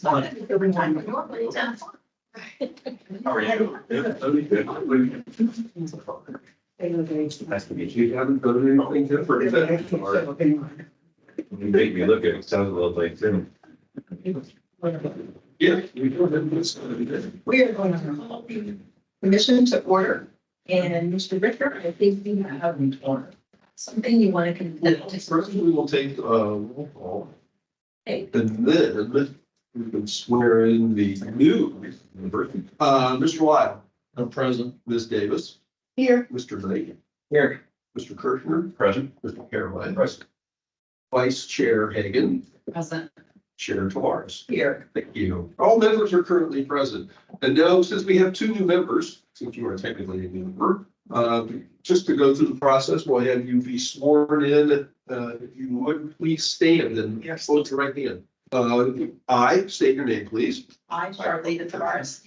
Every time we normally it's on. How are you? Nice to meet you. You haven't done anything different. You make me look at it, sounds a little like Tim. Yeah. We are going to call the commission to order. And Mr. Richter, I think you have something you want to conduct. First, we will take roll call. Okay. And then we can swear in the new member. Mr. Lyle. I'm present. Ms. Davis. Here. Mr. Knight. Here. Mr. Kirchner. Present. Mr. Caroline. Present. Vice Chair Hagan. Present. Chair Tavares. Here. Thank you. All members are currently present. And now, since we have two new members, since you are technically a new member, just to go through the process, we'll have you be sworn in. If you would, please stand and hold your right hand. I state your name, please. I, Charlene Tavares,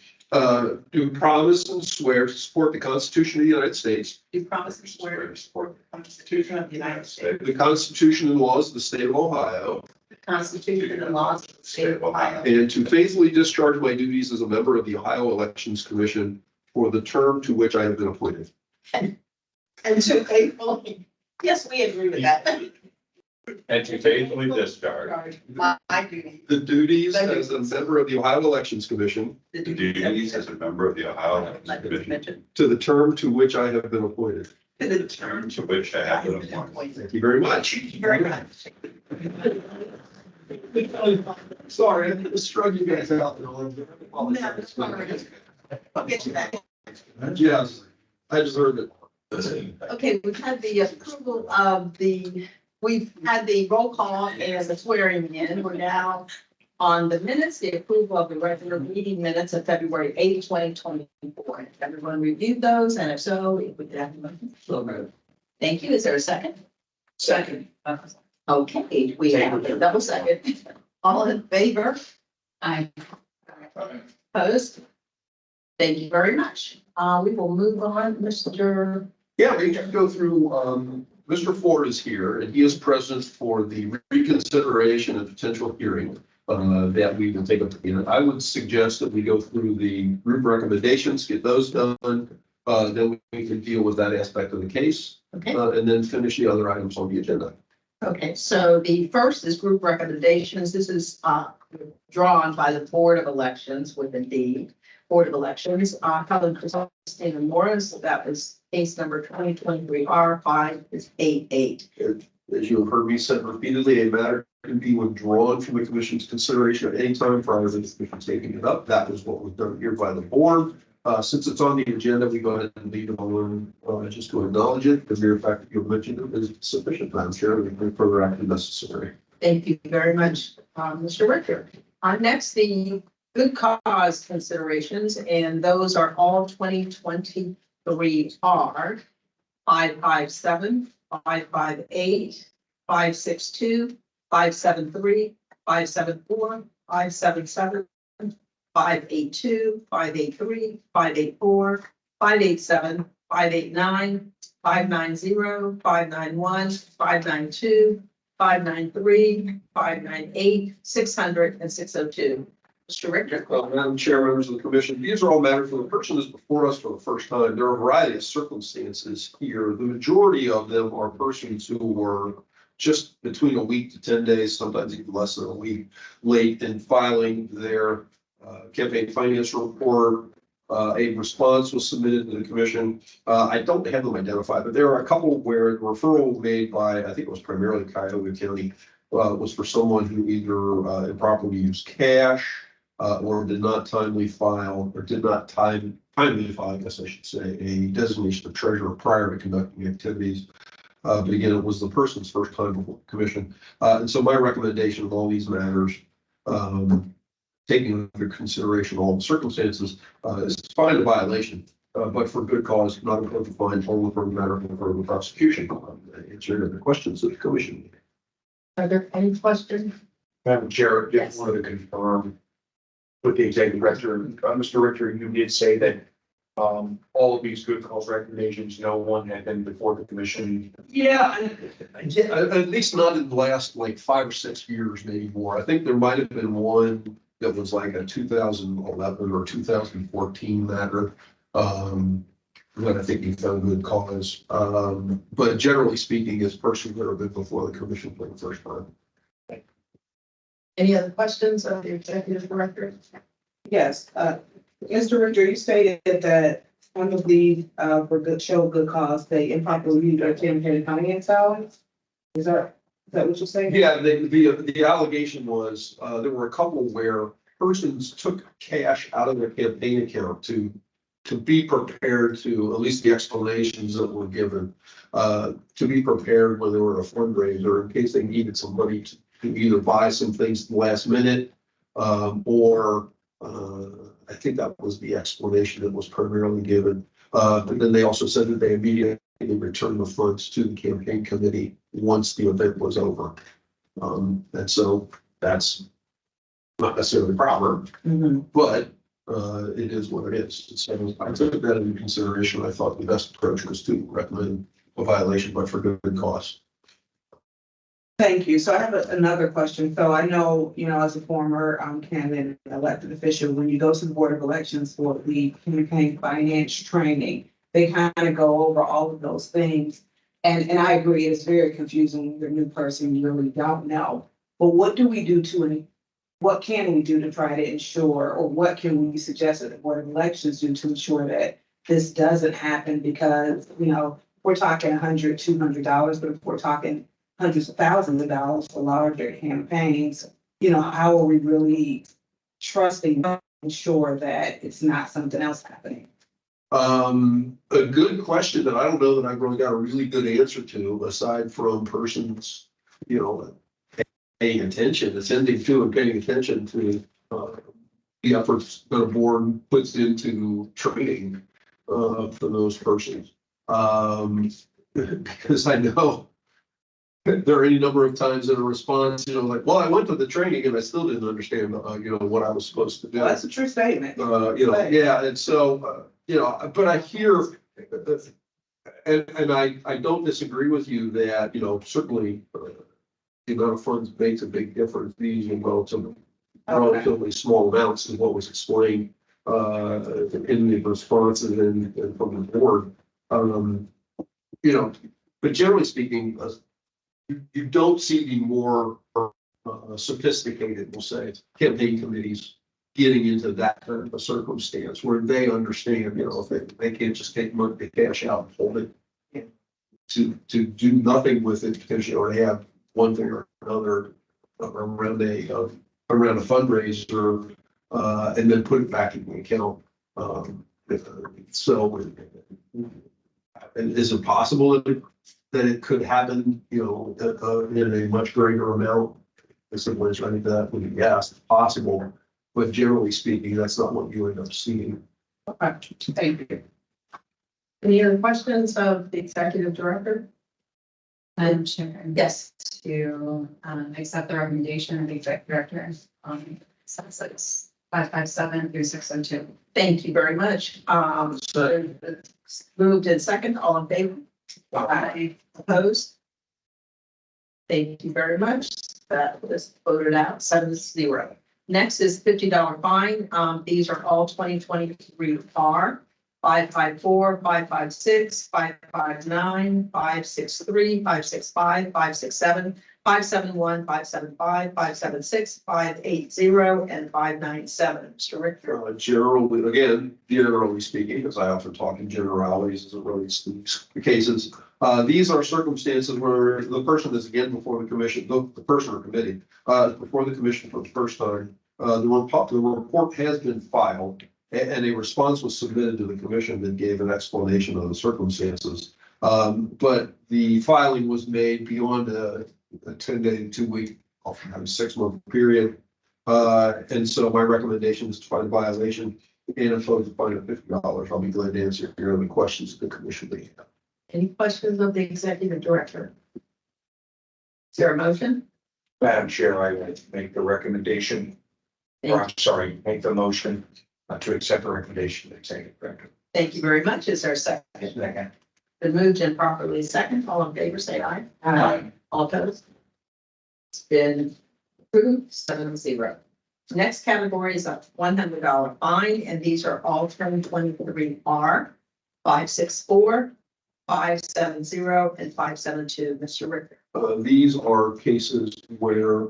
Do promise and swear to support the Constitution of the United States, do promise and swear to support the Constitution of the United States, the Constitution and laws of the state of Ohio, the Constitution and laws of the state of Ohio, and to faithfully discharge my duties as a member of the Ohio Elections Commission for the term to which I have been appointed. and to faithfully, yes, we agree with that. And to faithfully discharge My duty. The duties as a member of the Ohio Elections Commission the duties as a member of the Ohio Elections Commission to the term to which I have been appointed. To the term to which I have been appointed. Thank you very much. Thank you very much. Sorry, I had to struggle you guys out. No, it's all right. I'll get you back. Yes, I deserve it. Okay, we've had the approval of we've had the roll call and the swearing in. We're now on the minutes, the approval of the regular meeting minutes of February 8, 2024. Everyone reviewed those, and if so, if we could have a motion. So good. Thank you. Is there a second? Second. Okay, we have a double second. All in favor? Aye. Opposed? Thank you very much. We will move on, Mr. Yeah, we can go through, Mr. Ford is here and he is present for the reconsideration and potential hearing that we will take up again. I would suggest that we go through the group recommendations, get those done. Then we can deal with that aspect of the case Okay. and then finish the other items on the agenda. Okay, so the first is group recommendations. This is drawn by the Board of Elections with a D. Board of Elections, Helen Christina Morris, that was case number 2023 R588. As you have heard me said repeatedly, a matter can be withdrawn from the commission's consideration at any time prior to the commission taking it up. That was what was done here by the board. Since it's on the agenda, we go ahead and leave it on just to acknowledge it. The mere fact that you mentioned it is sufficient, Madam Chair. We can further action necessary. Thank you very much, Mr. Richter. Next, the good cause considerations, and those are all 2023 R 557, 558, 562, 573, 574, 577, 582, 583, 584, 587, 589, 590, 591, 592, 593, 598, 600, and 602. Mr. Richter. Madam Chair, members of the commission, these are all matters for the person is before us for the first time. There are a variety of circumstances here. The majority of them are persons who were just between a week to 10 days, sometimes even less than a week, late in filing their campaign finance report. A response was submitted to the commission. I don't have them identified, but there are a couple where the referral made by, I think it was primarily Cuyahoga County, was for someone who either improperly used cash or did not timely file, or did not timely file, I guess I should say, a designation of treasurer prior to conducting activities. But again, it was the person's first time before the commission. And so my recommendation of all these matters, taking into consideration all the circumstances, is to find a violation, but for good cause, not a fine, only for a matter of further prosecution. Answer the questions of the commission. Are there any questions? Madam Chair, Yes. just wanted to confirm with the executive director, Mr. Richter, you did say that all of these good cause recommendations, no one had been before the commission. Yeah, at least not in the last like 5 or 6 years, maybe more. I think there might have been one that was like a 2011 or 2014 matter. That I think he found good cause. But generally speaking, it's persons that have been before the commission for the first time. Any other questions of the executive director? Yes, Mr. Richter, you stated that some of these, show good cause, they improperly used their campaign finance balance. Is that what you're saying? Yeah, the allegation was, there were a couple where persons took cash out of their campaign account to be prepared to, at least the explanations that were given, to be prepared when they were at a fundraiser in case they needed some money to either buy some things at the last minute, or I think that was the explanation that was primarily given. But then they also said that they immediately returned the funds to the campaign committee once the event was over. And so that's not necessarily proper, Mhm. but it is what it is. So I took that into consideration. I thought the best approach was to recommend a violation, but for good cause. Thank you. So I have another question. So I know, as a former candidate, elected official, when you go to the Board of Elections for the campaign finance training, they kind of go over all of those things. And I agree, it's very confusing when you're a new person, you really don't know. But what can we do to try to ensure, or what can we suggest that the Board of Elections do to ensure that this doesn't happen? Because, we're talking $100, $200, but if we're talking hundreds of thousands of dollars for larger campaigns, how are we really trusting to ensure that it's not something else happening? A good question that I don't know that I've really got a really good answer to, aside from persons, paying attention, attending to and paying attention to the efforts that a board puts into training for those persons. Because I know there are any number of times in a response, like, well, I went to the training and I still didn't understand, what I was supposed to do. Well, that's a true statement. Yeah, and so, but I hear, and I don't disagree with you that, certainly the amount of funds makes a big difference. These are relatively small amounts is what was explained in the responses and from the board. But generally speaking, you don't see the more sophisticated, we'll say, campaign committees getting into that kind of a circumstance where they understand, if they can't just take money, cash out and hold it to do nothing with it because they have one thing or another around a fundraiser and then put it back in the account. So, and is it possible that it could happen, in a much greater amount? The simple answer I think that would be yes, it's possible, but generally speaking, that's not what you end up seeing. Okay, thank you. Any other questions of the executive director? Madam Chair. Yes. To accept the recommendation of the executive director on 557 through 602. Thank you very much. Moved in second, all in favor? Aye. Opposed? Thank you very much. That was voted out 7-0. Next is $50 fine. These are all 2023 R. 554, 556, 559, 563, 565, 567, 571, 575, 576, 580, and 597. Mr. Richter. Generally speaking, because I often talk in generalities as it relates to these cases. These are circumstances where the person is again before the commission, the person or committee, before the commission for the first time. The report has been filed and a response was submitted to the commission that gave an explanation of the circumstances. But the filing was made beyond a 10-day, 2-week, often 6-month period. And so my recommendation is to find a violation and impose a fine of $50. I'll be glad to answer your other questions the commission may have. Any questions of the executive director? Is there a motion? Madam Chair, I would make the recommendation, make the motion to accept the recommendation of the executive director. Thank you very much. Is there a second? Been moved and properly second. All in favor, say aye. Aye. All opposed? It's been approved 7-0. Next category is a $100 fine, and these are all 2023R 564, 570, and 572. Mr. Richter. These are cases where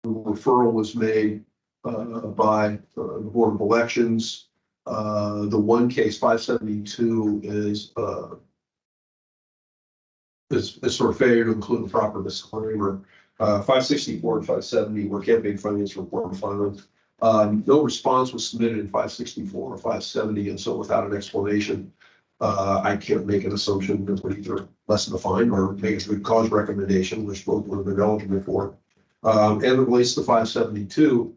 the referral was made by the Board of Elections. The one case, 572, is sort of failure to include a proper disclaimer. 564 and 570 were campaign finance report filings. No response was submitted in 564 or 570, and so without an explanation, I can't make an assumption that would either lessen the fine or make a good cause recommendation, which both would have been eligible for. And it relates to 572.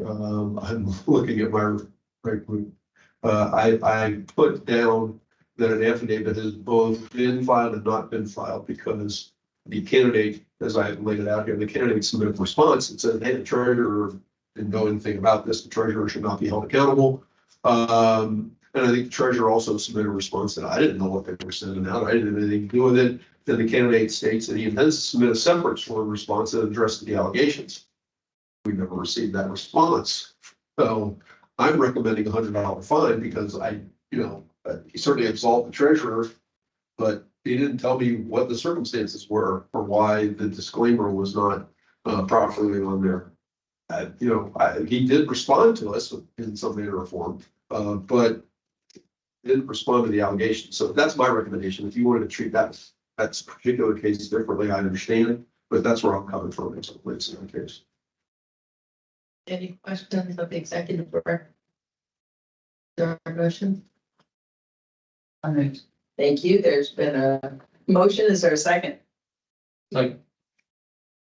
I'm looking at my right group. I put down that an affidavit has both been filed and not been filed because the candidate, as I laid it out here, the candidate submitted a response and said, hey, the treasurer didn't know anything about this. The treasurer should not be held accountable. And I think the treasurer also submitted a response that I didn't know what they were sending out. I didn't have anything to do with it. Then the candidate states that he intends to submit a separate sworn response that addresses the allegations. We never received that response. So I'm recommending $100 fine because he certainly absolved the treasurer, but he didn't tell me what the circumstances were for why the disclaimer was not properly on there. He did respond to us in some manner or form, but didn't respond to the allegations. So that's my recommendation. If you wanted to treat that particular case differently, I understand, but that's where I'm coming from. It's in that case. Any questions of the executive director? There are motion? Thank you. There's been a motion. Is there a second? Second.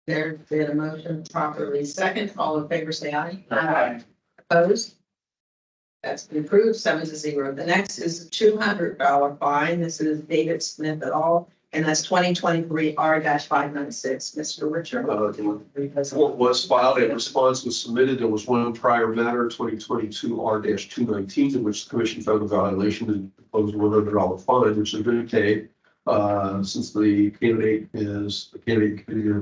There's been a motion properly second. All in favor, say aye. Aye. Opposed? That's been approved, 7-0. The next is a $200 fine. This is David Smith et al. And that's 2023 R-596. Mr. Richard. Report was filed, a response was submitted. There was one prior matter, 2022 R-219, in which the commission found a violation and imposed a $100 fine, which has been paid. Since the candidate is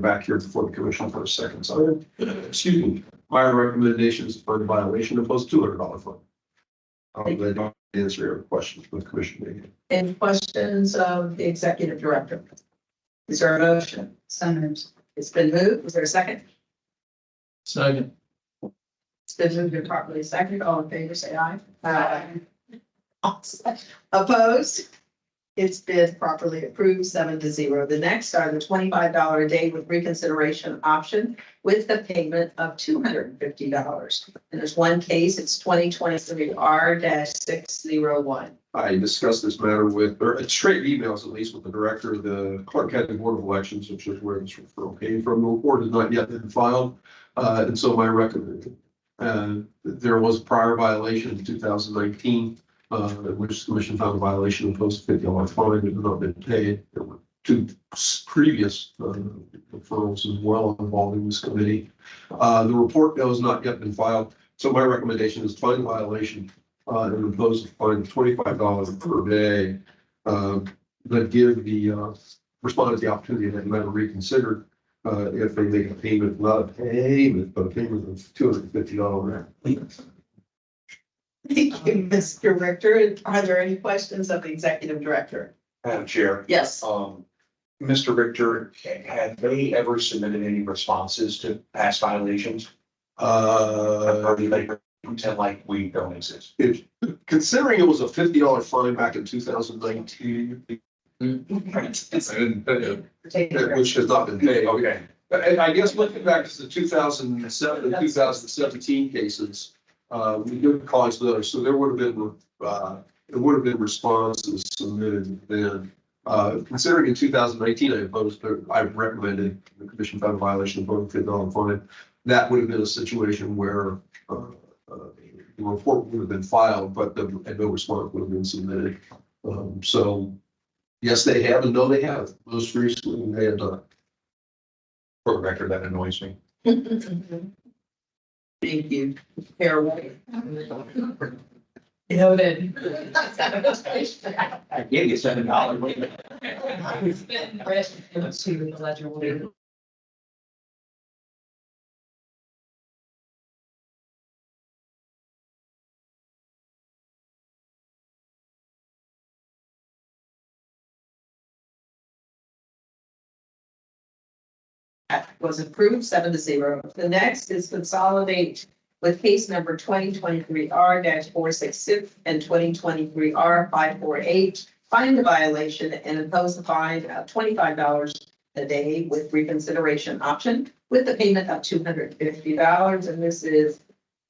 back here before the commission for a second time. Excuse me. My recommendation is to find a violation and impose $200 fine. I'll let you answer your questions with the commission meeting. Any questions of the executive director? Is there a motion? So moved. It's been moved. Is there a second? Second. It's been moved and properly seconded. All in favor, say aye. Aye. Opposed? It's been properly approved, 7-0. The next are the $25 a day with reconsideration option with the payment of $250. And there's one case, it's 2023 R-601. I discussed this matter it's straight emails, at least with the director of the Clark County Board of Elections, which is where this referral came from. The report has not yet been filed. And so my recommendation, there was a prior violation in 2019. In which the commission found a violation and imposed a $50 fine. It had not been paid. There were two previous referrals as well involving this committee. The report has not yet been filed. So my recommendation is to find a violation and impose a fine of $25 per day. But give the respondent the opportunity to have the matter reconsidered if they make a payment, not a payment, but a payment of $250. Thank you, Mr. Richter. Are there any questions of the executive director? Madam Chair, Yes. Mr. Richter, have they ever submitted any responses to past violations? Or do they pretend like we don't exist? Considering it was a $50 fine back in 2019, which has not been paid. Okay. But I guess looking back to the 2007 and 2017 cases, we give colleagues those, so there would have been responses submitted then. Considering in 2019, I recommended the commission found a violation of both $50 fine. That would have been a situation where the report would have been filed, but no response would have been submitted. So yes, they have, and no, they have. Most recently, they have done. For the record, that annoys me. Thank you. Haraway. Noted. I gave you $7. It's been read into the ledger. That was approved 7-0. The next is consolidate with case number 2023R-466 and 2023R-548. Find the violation and impose a fine of $25 a day with reconsideration option with the payment of $250. And this is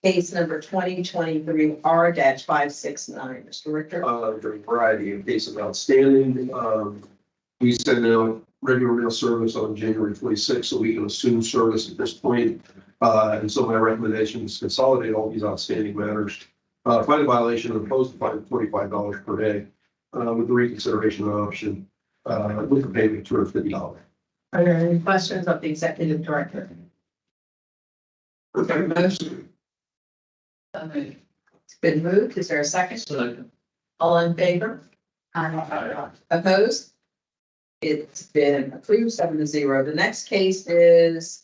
case number 2023R-569. Mr. Richter. There are a variety of cases outstanding. We send out regular mail service on January 26th, so we can assume service at this point. And so my recommendation is consolidate all these outstanding matters. Find a violation and impose the fine of $25 per day with the reconsideration option with the payment of $250. Are there any questions of the executive director? Motion. It's been moved. Is there a second? All in favor? Opposed? It's been approved 7-0. The next case is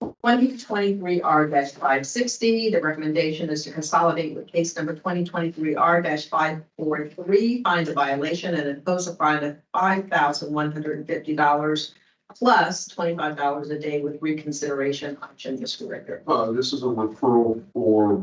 2023R-560. The recommendation is to consolidate with case number 2023R-543. Find a violation and impose a fine of $5,150 plus $25 a day with reconsideration option, Mr. Richter. This is a referral for,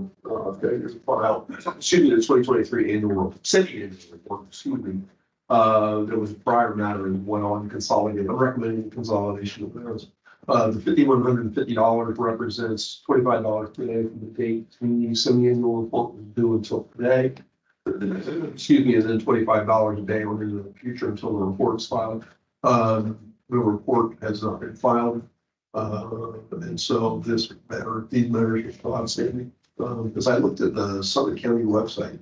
there's a file, excuse me, the 2023 annual, semi-annual report, excuse me. There was a prior matter and went on consolidated. I'm recommending consolidation of those. The $5,150 represents $25 per day from the date the semi-annual report was due until today. Excuse me, and then $25 a day on into the future until the report is filed. The report has not been filed. And so these matters are still outstanding. Because I looked at the Summit County website.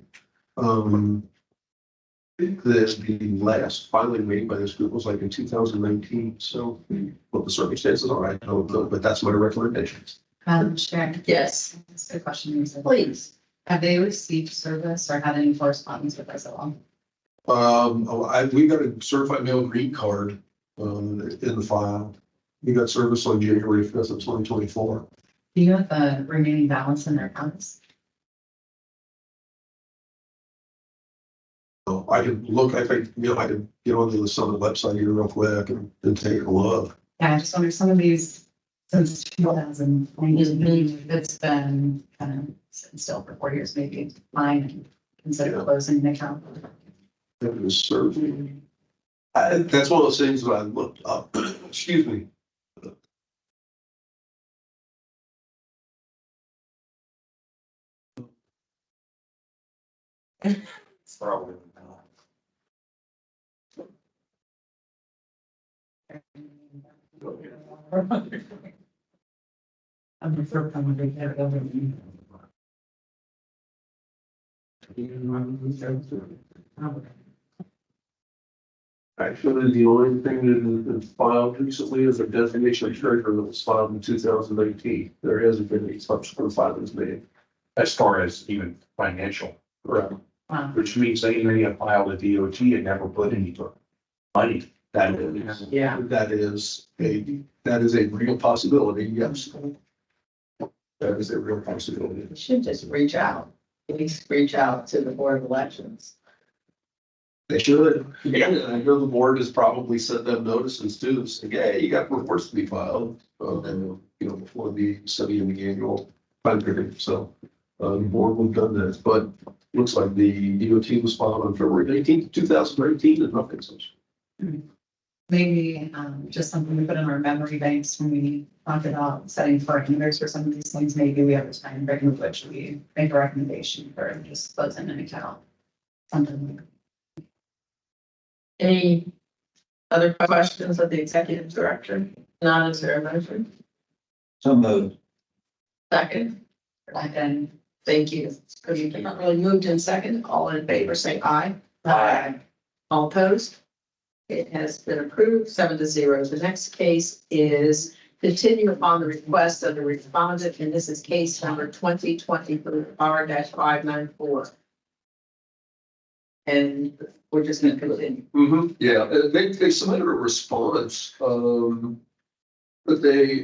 The last filing made by this group was like in 2019. So what the circumstances are, I don't know, but that's my recommendations. Madam Chair. Yes, That's a good question. Lisa. please. Have they received service or had any correspondence with us at all? We got a certified mail green card in the file. We got service on January 5th of 2024. Do you have the remaining balance in their accounts? So I can look, I think, I can get onto the Summit website here real quick and take a look. Yeah, I just wonder, some of these, since 2019, it's been kind of sitting still for 4 years, maybe fine and consider closing the account. It was serving. That's one of those things that I looked up, excuse me. Probably. I'm the first time we've had it over. Actually, the only thing that has been filed recently is a designation of treasurer that was filed in 2019. There hasn't been any subsequent filings made. As far as even financial, Correct. Wow. which means they may have filed a DOT and never put any money. That is, Yeah. that is a real possibility, yes. That is a real possibility. You should just reach out. At least reach out to the Board of Elections. They should. Yeah, I know the board has probably sent them notices too, saying, hey, you got reports to be filed, before the semi-annual time period. So, the board would have done this, but looks like the DOT was filed on February 19th, 2019, and nothing such. Maybe just something we put in our memory banks when we talked about setting parameters for some of these things. Maybe we have a time frame in which we make a recommendation for just closing an account. Something like that. Any other questions of the executive director? Not is there a motion? So moved. Second, And thank you. Because you cannot really moved in second. All in favor, say aye. Aye. All opposed? It has been approved 7-0. The next case is continue upon the request of the respondent, and this is case number 2023R-594. And we're just going to continue. Yeah, they submitted a response, but they,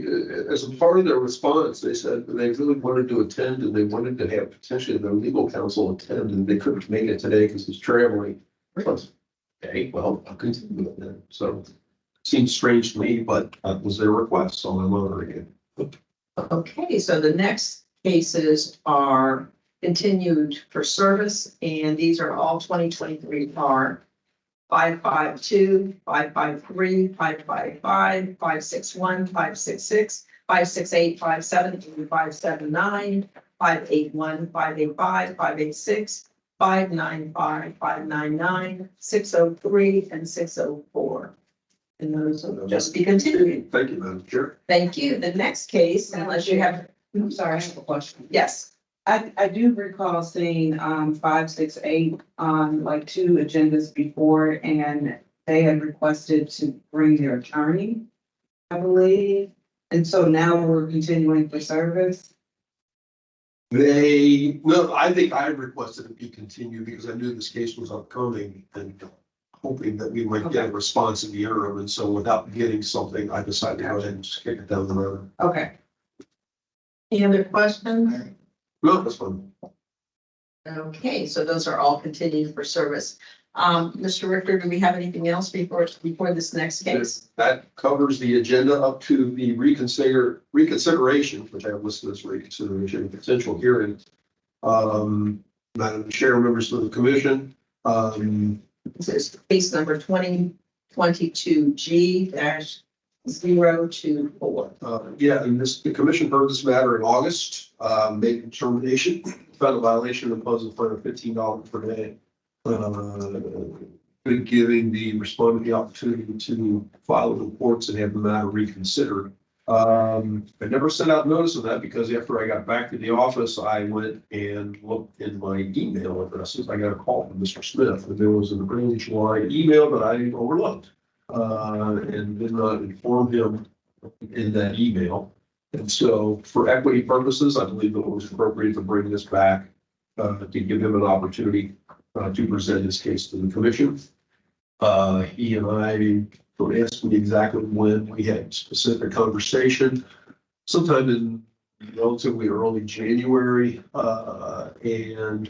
as a part of their response, they said they really wanted to attend and they wanted to have potentially their legal counsel attend, and they couldn't make it today because he's traveling. Okay, well, I'll continue with that. So seems strange to me, but that was their request, so I'm honoring it. Okay, so the next cases are continued for service, and these are all 2023 are 552, 553, 555, 561, 566, 568, 570, 579, 581, 585, 586, 595, 599, 603, and 604. And those will just be continued. Thank you, Madam Chair. Thank you. The next case, unless you have, I'm sorry, I have a question. yes, I do recall seeing, 568 on like two agendas before, and they had requested to bring their attorney, I believe. And so now we're continuing for service. No, I think I requested it be continued because I knew this case was upcoming and hoping that we might get a response in the interim. And so without getting something, I decided to go ahead and just kick it down the road. Okay. any other questions? No, that's fine. Okay, so those are all continued for service. Mr. Richter, do we have anything else before this next case? That covers the agenda up to the reconsideration, which I have listed as reconsideration, potential hearing. Madam Chair, members of the commission, This is case number 2022G-024. yeah, and the commission heard this matter in August, made a determination, found a violation, imposed a fine of $15 per day. Giving the respondent the opportunity to file reports and have the matter reconsidered. I never sent out notice of that because after I got back to the office, I went and looked in my email addresses. I got a call from Mr. Smith, and there was an early July email that I overlooked. And did not inform him in that email. And so for equity purposes, I believe it was appropriate to bring this back, to give him an opportunity to present his case to the commission. He and I were asking exactly when we had specific conversation, sometime in relatively early January. And,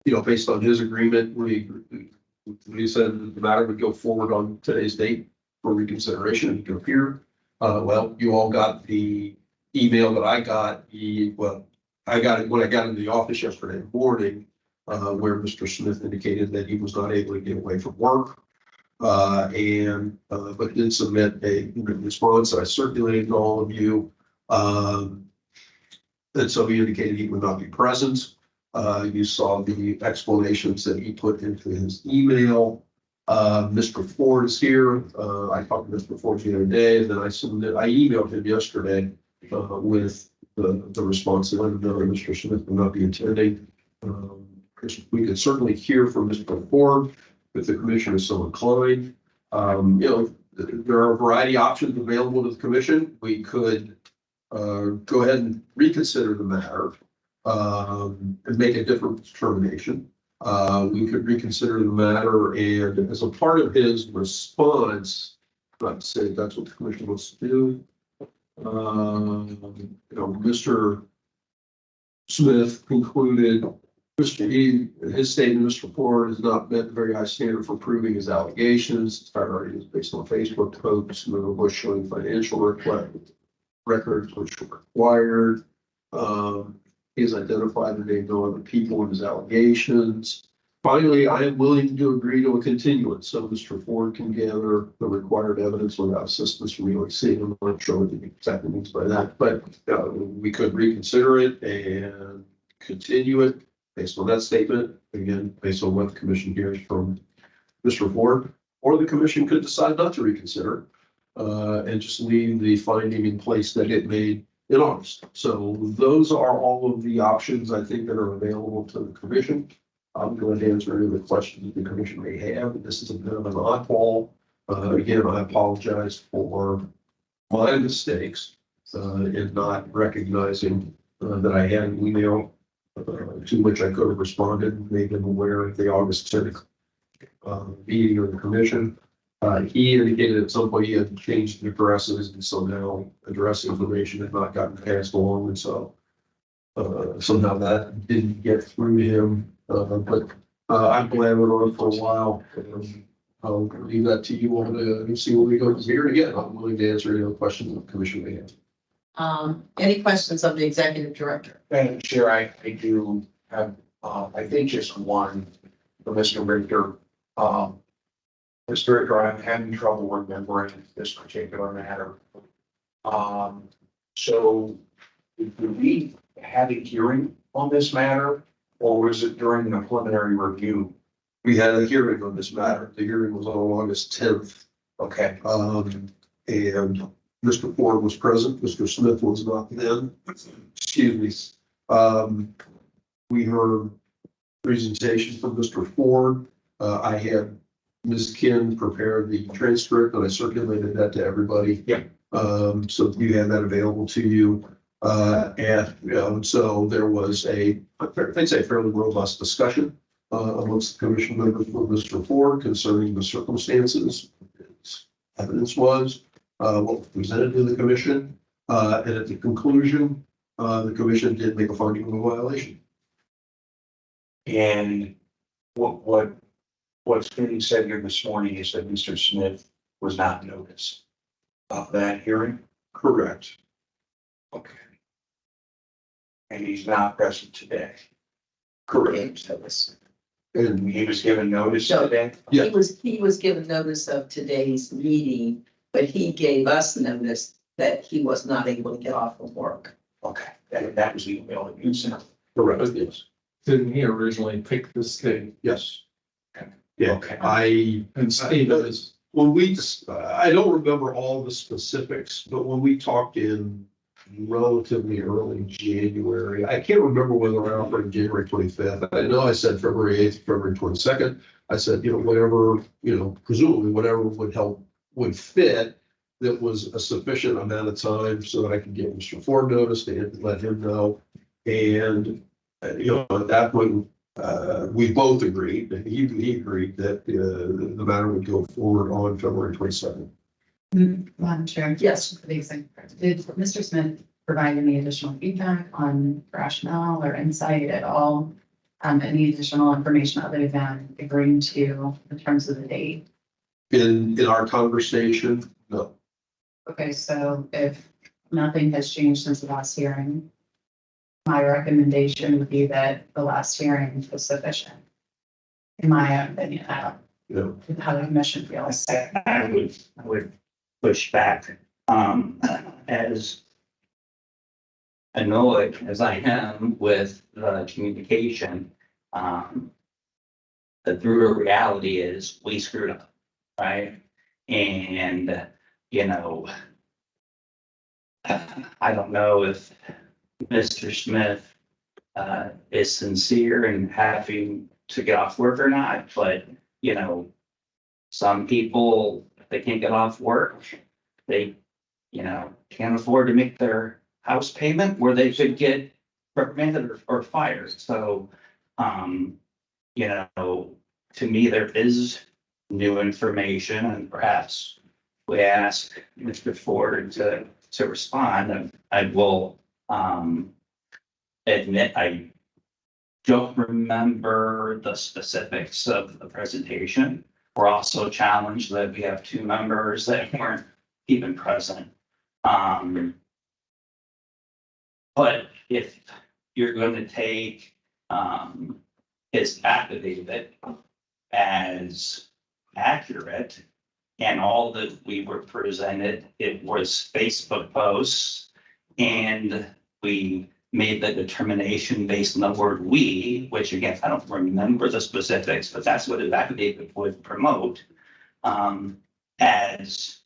based on his agreement, we said the matter would go forward on today's date for reconsideration and to appear. Well, you all got the email that I got. I got it when I got into the office yesterday morning, where Mr. Smith indicated that he was not able to get away from work. But did submit a written response that I circulated to all of you. And so he indicated he would not be present. You saw the explanations that he put into his email. Mr. Ford is here. I talked to Mr. Ford the other day, and then I emailed him yesterday with the response that Mr. Smith will not be attending. We could certainly hear from Mr. Ford if the commission is so inclined. There are a variety of options available to the commission. We could go ahead and reconsider the matter and make a different determination. We could reconsider the matter, and as a part of his response, not to say that's what the commission wants to do. Mr. Smith concluded his statement, Mr. Ford has not met a very high standard for proving his allegations. His priority is based on Facebook posts, was showing financial records which were required. He has identified and named no other people in his allegations. Finally, I am willing to agree to a continuance so Mr. Ford can gather the required evidence without assistance from EOC. I'm not sure what he exactly means by that, but we could reconsider it and continue it based on that statement. Again, based on what the commission hears from Mr. Ford, or the commission could decide not to reconsider and just leave the finding in place that it made in August. So those are all of the options I think that are available to the commission. I'm going to answer any of the questions that the commission may have. This is a bit of an oddball. Again, I apologize for my mistakes in not recognizing that I had an email to which I could have responded, made them aware of the August 10th meeting of the commission. He indicated at some point he had changed the addresses, and so now address information had not gotten passed along, and so somehow that didn't get through to him. But I'm glad we're on for a while. I'll leave that to you all to see where we go from here. And again, I'm willing to answer any other questions the commission may have. Any questions of the executive director? Madam Chair, I do have, I think just one for Mr. Richter. Mr. Richter, I'm having trouble remembering this particular matter. So did we have a hearing on this matter, or was it during the preliminary review? We had a hearing on this matter. The hearing was on August 10th. Okay, And Mr. Ford was present. Mr. Smith was not then. Excuse me. We heard presentation from Mr. Ford. I had Ms. Kim prepare the transcript and I circulated that to everybody. Yeah. So you have that available to you. So there was I'd say fairly robust discussion amongst the commission members with Mr. Ford concerning the circumstances. His evidence was what was presented to the commission. And at the conclusion, the commission did make a finding of a violation. and what's being said here this morning is that Mr. Smith was not noticed of that hearing? Correct. Okay. And he's not present today. Correct. And He was given notice No. today? Yeah. He was given notice of today's meeting, but he gave us notice that he was not able to get off of work. Okay, that was the only use. correct, yes. Didn't he originally pick this date? Yes. Yeah, Okay. And Steve is, when I don't remember all the specifics, but when we talked in relatively early January, I can't remember whether I offered January 25th. I know I said February 8th, February 22nd. I said, whatever, presumably whatever would fit that was a sufficient amount of time so that I could get Mr. Ford noticed and let him know. And, at that point, we both agreed, and he agreed that the matter would go forward on February 22nd. Madam Chair. Yes. For the executive, did Mr. Smith provide any additional feedback on rationale or insight at all? Any additional information other than agreeing to in terms of the date? In our conversation, no. Okay, so if nothing has changed since the last hearing, my recommendation would be that the last hearing was sufficient. In my own opinion, I don't know how the commission feels. I would push back, as annoyed as I am with the communication. The brutal reality is we screwed up, right? And, I don't know if Mr. Smith is sincere in having to get off work or not, but, some people, if they can't get off work, they, can't afford to make their house payment where they could get reprimanded or fired. So, to me, there is new information and perhaps we ask Mr. Ford to respond. And I will, admit I don't remember the specifics of the presentation. We're also challenged that we have two members that weren't even present. But if you're going to take his affidavit as accurate and all that we were presented, it was Facebook posts and we made the determination based on the word "we," which again, I don't remember the specifics, but that's what his affidavit would promote. As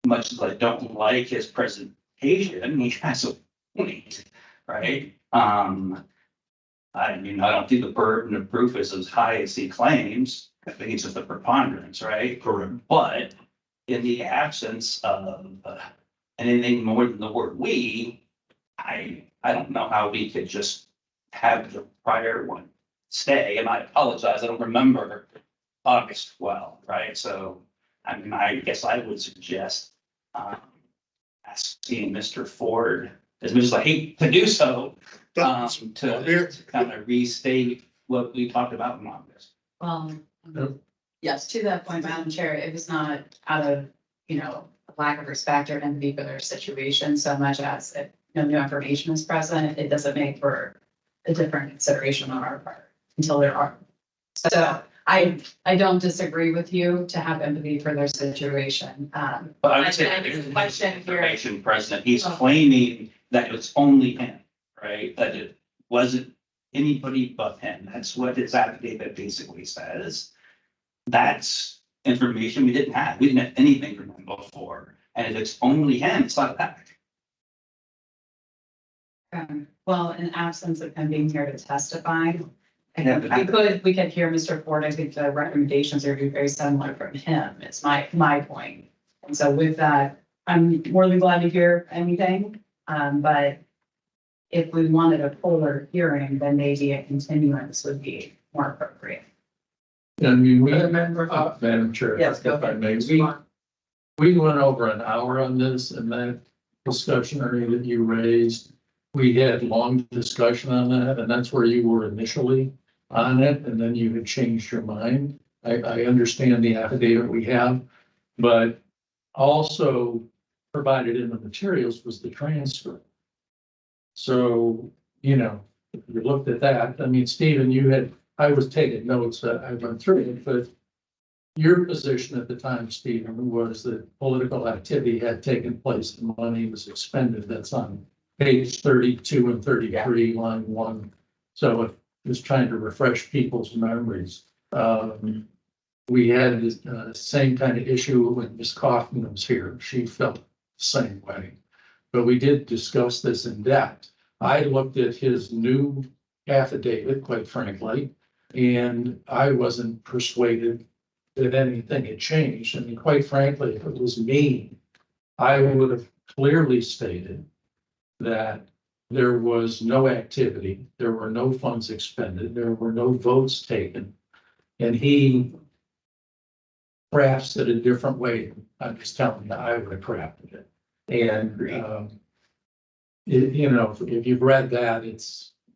much as I don't like his presentation, he has a point, right? I don't think the burden of proof is as high as he claims. I think it's just a preponderance, right? Correct. But in the absence of anything more than the word "we," I don't know how we could just have the prior one stay, and I apologize, I don't remember August well, right? So, I guess I would suggest asking Mr. Ford, as much as I hate to do so, to kind of restate what we talked about in August. Well, Yes, To that point, Madam Chair, it was not out of, a lack of respect or envy for their situation so much as if no new information is present, it doesn't make for a different consideration on our part until there are. So I don't disagree with you to have empathy for their situation. But I would say I- there's question here. information present. He's Oh. claiming that it's only him, right? That it wasn't anybody but him. That's what his affidavit basically says. That's information we didn't have. We didn't have anything from him before. And if it's only him, it's not that. Well, in absence of him being here to testify, Yeah, but we could hear Mr. Ford. I think the recommendations are very similar from him. It's my point. And so with that, I'm more than glad to hear anything. But if we wanted a fuller hearing, then maybe a continuance would be more appropriate. I mean, Madam Chair. Yes, go if I ahead. may, we went over an hour on this and that discussion area that you raised. We had long discussion on that, and that's where you were initially on it, and then you had changed your mind. I understand the affidavit we have, but also provided in the materials was the transfer. So, if you looked at that, I mean, Stephen, I was taking notes, I went through it, but your position at the time, Stephen, was that political activity had taken place and money was expended. That's on page 32 and 33, line 1. So if just trying to refresh people's memories. We had the same kind of issue when Ms. Kaufman was here. She felt the same way. But we did discuss this in depth. I looked at his new affidavit, quite frankly, and I wasn't persuaded that anything had changed. I mean, quite frankly, if it was me, I would have clearly stated that there was no activity, there were no funds expended, there were no votes taken. And he crafts it a different way. I'm just telling you, I would have crafted it. And, if you've read that,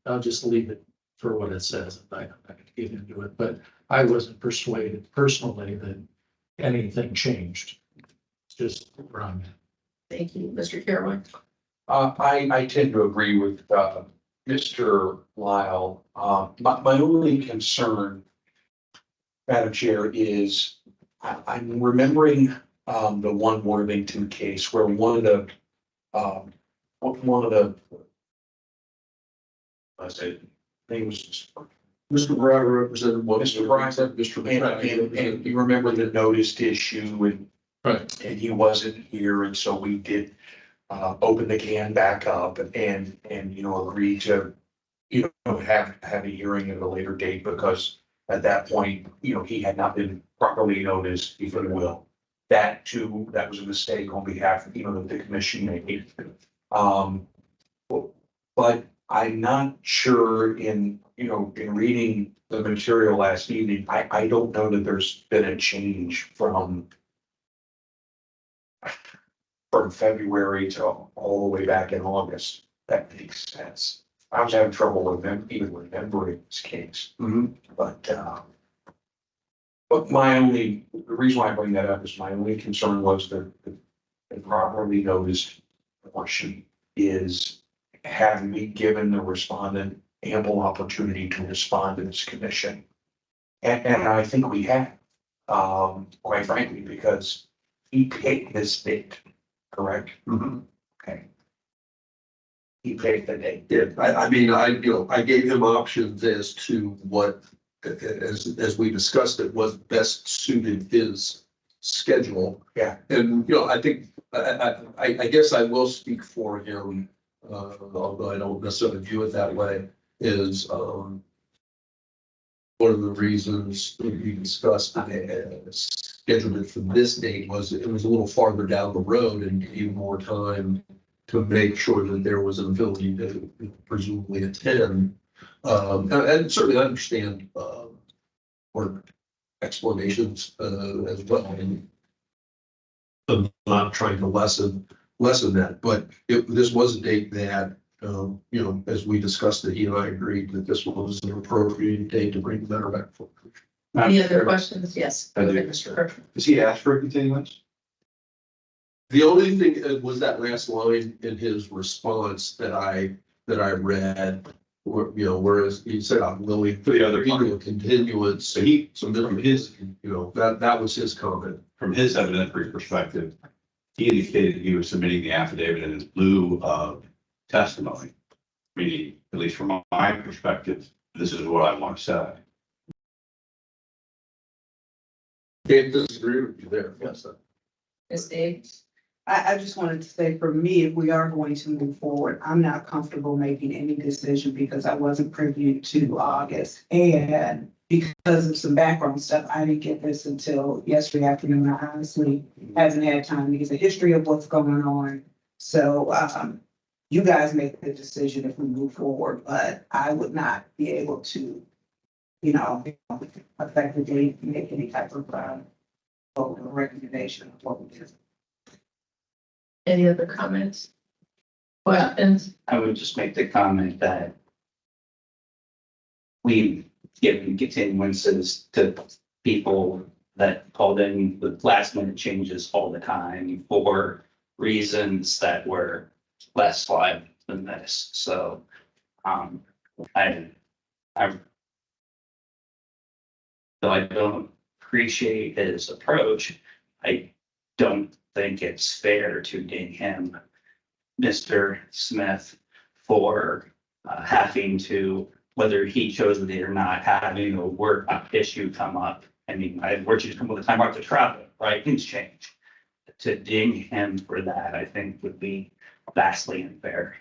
I'll just leave it for what it says. I'm not going to get into it, but I wasn't persuaded personally that anything changed. It's just wrong. Thank you, Mr. Caroline. I tend to agree with, Mr. Lyle. My only concern, Madam Chair, is I'm remembering, the one Worthington case where one of the, I said, name was Mr. Breyer represented what? Mr. Breyer. Mr. and you remember the noticed issue and Right. and he wasn't here, and so we did open the can back up and agree to, have a hearing at a later date, because at that point, he had not been properly noticed, if you will. That too, that was a mistake on behalf of, the commission made. But I'm not sure in reading the material last evening, I don't know that there's been a change from February to all the way back in August. That makes sense. I was having trouble with them, even remembering this case. But the reason why I bring that up is my only concern was that the properly noticed portion is, have we given the respondent ample opportunity to respond to this commission? And I think we have, quite frankly, because he picked this date. Correct? Okay. He picked the date. Yeah, I mean, I gave him options as to what, as we discussed it, was best suited his schedule. Yeah. And, I think, I guess I will speak for him, although I don't necessarily view it that way, is, one of the reasons we discussed scheduled it for this date was it was a little farther down the road and gave more time to make sure that there was an ability to presumably attend. And certainly I understand, or explanations, as well. And I'm not trying to lessen that, but this was a date that, as we discussed it, he and I agreed that this was an appropriate date to bring the matter back forward. Any other questions? Yes. I do. Okay, Mr. Kirk. Does he ask for a continuance? The only thing was that last line in his response that I read, whereas he said, I'm willing For the other to party. a continuance. So he, So from his, that was his comment. from his evidentiary perspective, he indicated he was submitting the affidavit in lieu of testimony. Meaning, at least from my perspective, this is what I want to say. Can't disagree with you there. Yes. Ms. Davis? I just wanted to say, for me, if we are going to move forward, I'm not comfortable making any decision because I wasn't privy to August. And because of some background stuff, I didn't get this until yesterday afternoon. I honestly haven't had time to get the history of what's going on. So, you guys make the decision if we move forward, but I would not be able to, effectively make any type of, vote or recommendation of what we do. Any other comments? Questions? I would just make the comment that we've given continuances to people that called in with last minute changes all the time for reasons that were less live than this. So, I though I don't appreciate his approach, I don't think it's fair to ding him, Mr. Smith, for having to, whether he chose it or not, having a work issue come up. I mean, we're just come with the time out to travel, right? Things change. To ding him for that, I think would be vastly unfair.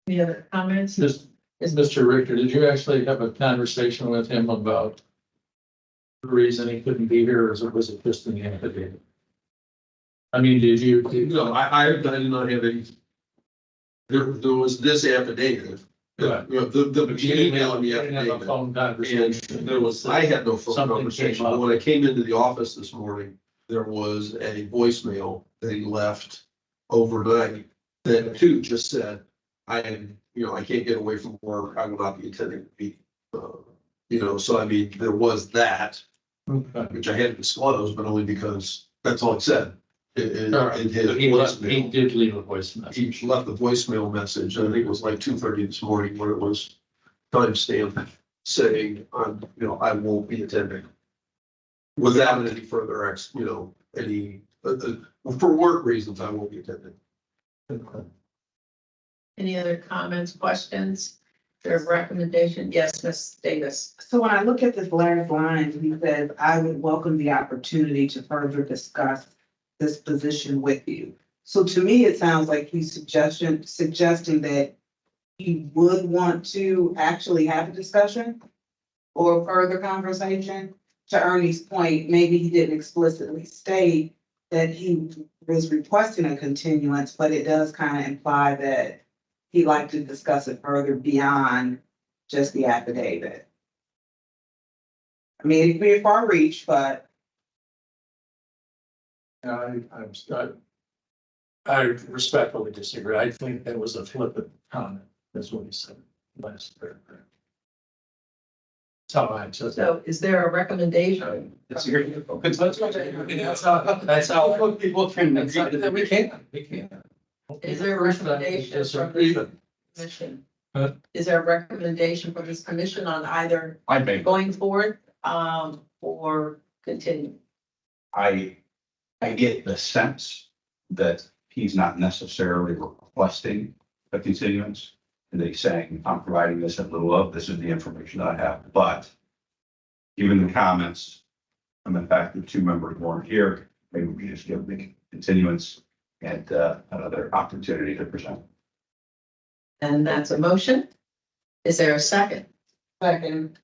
Any other comments? Just, Mr. Richter, did you actually have a conversation with him about the reason he couldn't be here, or was it just in the affidavit? I mean, did you? No, I did not have any. There was this affidavit. Right. The email and the You didn't have a affidavit. phone And conversation. there was, I had no phone Something conversation. came up. When I came into the office this morning, there was a voicemail that he left overnight that too just said, I am, I can't get away from work. I will not be attending the meeting. So I mean, there was that, Okay. which I had to disclose, but only because that's all it said. In All right. his But he voicemail. did leave a voice message. He left the voicemail message, and I think it was like 2:30 this morning where it was timestamped saying, I won't be attending. Without any further for work reasons, I won't be attending. Any other comments, questions? Their recommendation? Yes, Ms. Davis. So when I look at this last line, he says, I would welcome the opportunity to further discuss this position with you. So to me, it sounds like he's suggesting that he would want to actually have a discussion or further conversation. To Ernie's point, maybe he didn't explicitly state that he was requesting a continuance, but it does kind of imply that he'd like to discuss it further beyond just the affidavit. I mean, it could be a far reach, but I respectfully disagree. I think that was a flippant comment. That's what he said last paragraph. That's how I took it. So is there a recommendation? That's your. That's how People can. we can't. Is there a recommendation from the commission? Huh? Is there a recommendation from this commission on either I make, going forward, or continuing? I get the sense that he's not necessarily requesting a continuance. And that he's saying, I'm providing this in lieu of, this is the information that I have, but given the comments, and the fact that two members weren't here, maybe we just give the continuance and another opportunity to present. And that's a motion. Is there a second? second,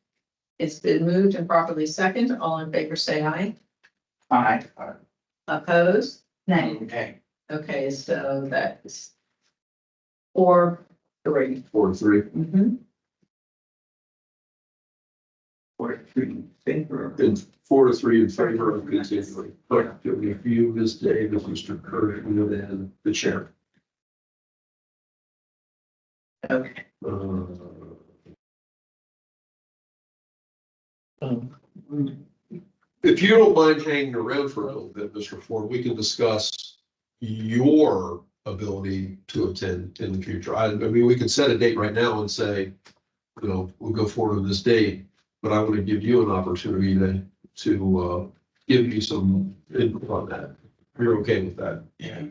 It's been moved and properly second. All in favor, say aye. Aye. Opposed? Nay. Okay. Okay, so that is 4-3. 4-3. Mhm. 4-3 in favor. And 4-3 in favor of continuing. But if you, Ms. Davis, Mr. Kirk, and then the chair. Okay. If you don't mind hanging around for a little bit, Mr. Ford, we can discuss your ability to attend in the future. I mean, we can set a date right now and say, you know, we'll go forward on this date, but I want to give you an opportunity to give me some input on that. You're okay with that? Yeah.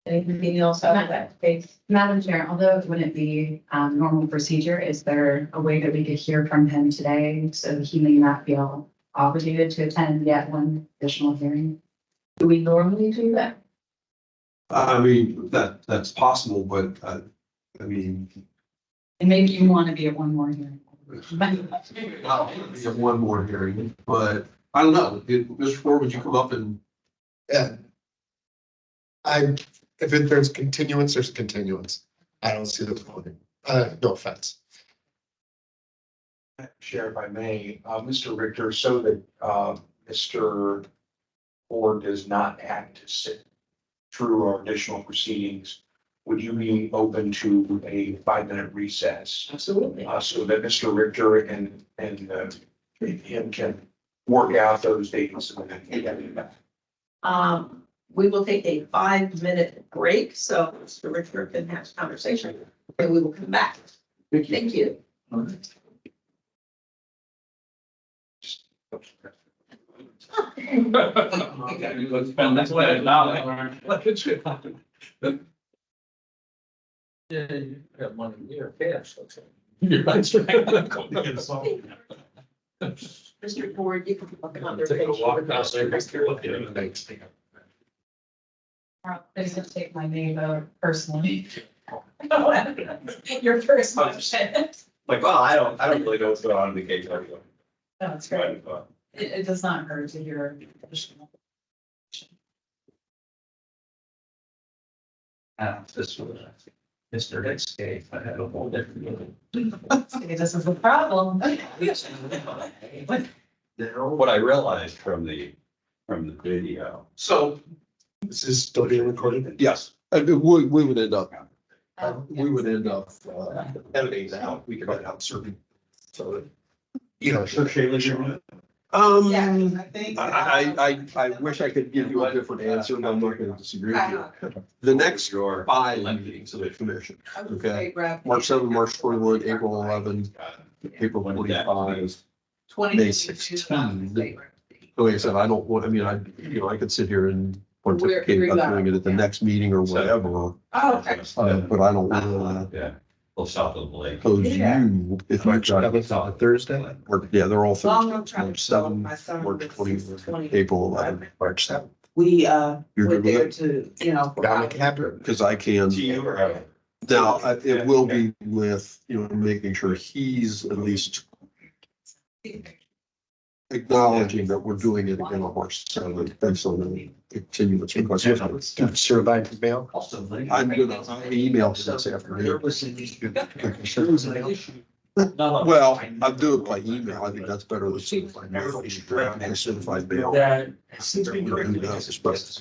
Anything else on that case? Madam Chair, although it wouldn't be normal procedure, is there a way that we could hear from him today so he may not feel obligated to attend yet one additional hearing? Do we normally do that? I mean, that's possible, but I mean, And maybe you want to be at one more hearing. I'll be at one more hearing, but I don't know. Mr. Ford, would you come up and? Yeah. There's continuance, there's continuance. I don't see the point. No offense. Chair, if I may, Mr. Richter, so that Mr. Ford does not have to sit through our additional proceedings, would you be open to a 5-minute recess? Absolutely. So that Mr. Richter and him can work out those dates and then get back. We will take a 5-minute break, so Mr. Richard can have a conversation, and we will come back. Thank you. Let's spend this way now. Yeah, you got money here, cash, that's it. Mr. Ford, you can have a Take a conversation. walk with down Mr. there. Richter. Please don't take my name out personally. Your first motion. Like, well, I don't really know what's going on in the case. No, it's great. It does not hurt to hear additional. This was Mr. Hicks case, I had a whole different. See, this is the problem. What I realized from the video. So, This is still being recorded. yes, we would end up, editing it out. We could edit out certain. So, You know, Yeah, I think. I wish I could give you a different answer, but I'm not gonna disagree with you. The next 5 meetings of the commission, okay? March 7, March 21, April 11, April 25. May 16. Like I said, I don't want, I mean, I could sit here and pontificate about doing it at the next meeting or whatever. Oh, okay. But I don't want to Yeah, we'll stop at the lake. pose Yeah. you if I try to. Thursday. Or, yeah, they're all Long Thursdays, time March ago, 7, my son March was 20, April 11. March 7th. We, You're were good there with to, you know. Dominic Capper. Because I can. To you or? Now, it will be with, making sure he's at least acknowledging that we're doing it again on March 7th, based on the continuance request. Certified mail. I'm gonna email him this afternoon. Well, I'll do it by email. I think that's better than certified mail. Certified mail. If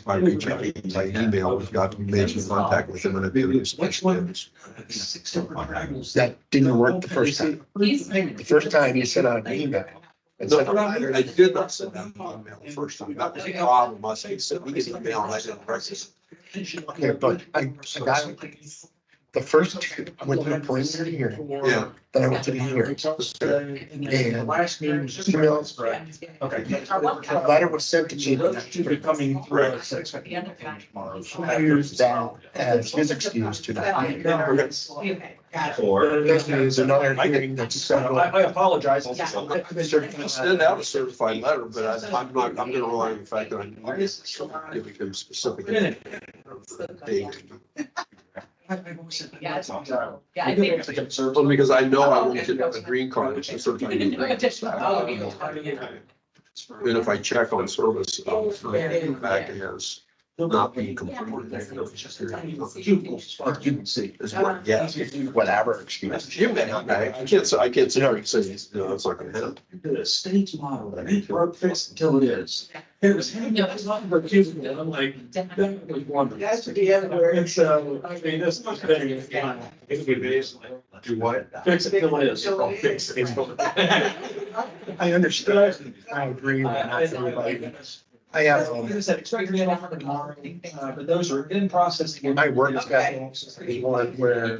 I reach out by email, we've got to make contact with him and if it's. That didn't work the first time. The first time you sent out an email. and No, sent a letter. I did not send out an email the first time. That was the problem. I said, we get an email and I didn't press it. Okay, but I got the first two, I went to a preliminary hearing, Yeah. then I went to the hearing. And last name was emails. The letter was sent to me. Coming through. I used that as his excuse to not. Okay, got it. Or. There's another hearing that's scheduled. I apologize. Send out a certified letter, but I'm gonna rely on the fact that I'm giving him specific. Date. Yeah, yeah, I think. Well, because I know I won't get a green card, which is certified. And if I check on service, I'll back as not being completed. You can see, is what, yeah, whatever excuse. You may not, I can't say, no, that's not gonna happen. The state's model, it ain't broke fixed until it is. It was, it's not for kids, and I'm like, that was wonderful. That's the other word. And so, I mean, this is the thing, it's basically, do what? Fix it till it is, don't fix it. I understand. I agree with everybody. I have, Like I said, expect it out tomorrow, but those are in process. my work schedule is one where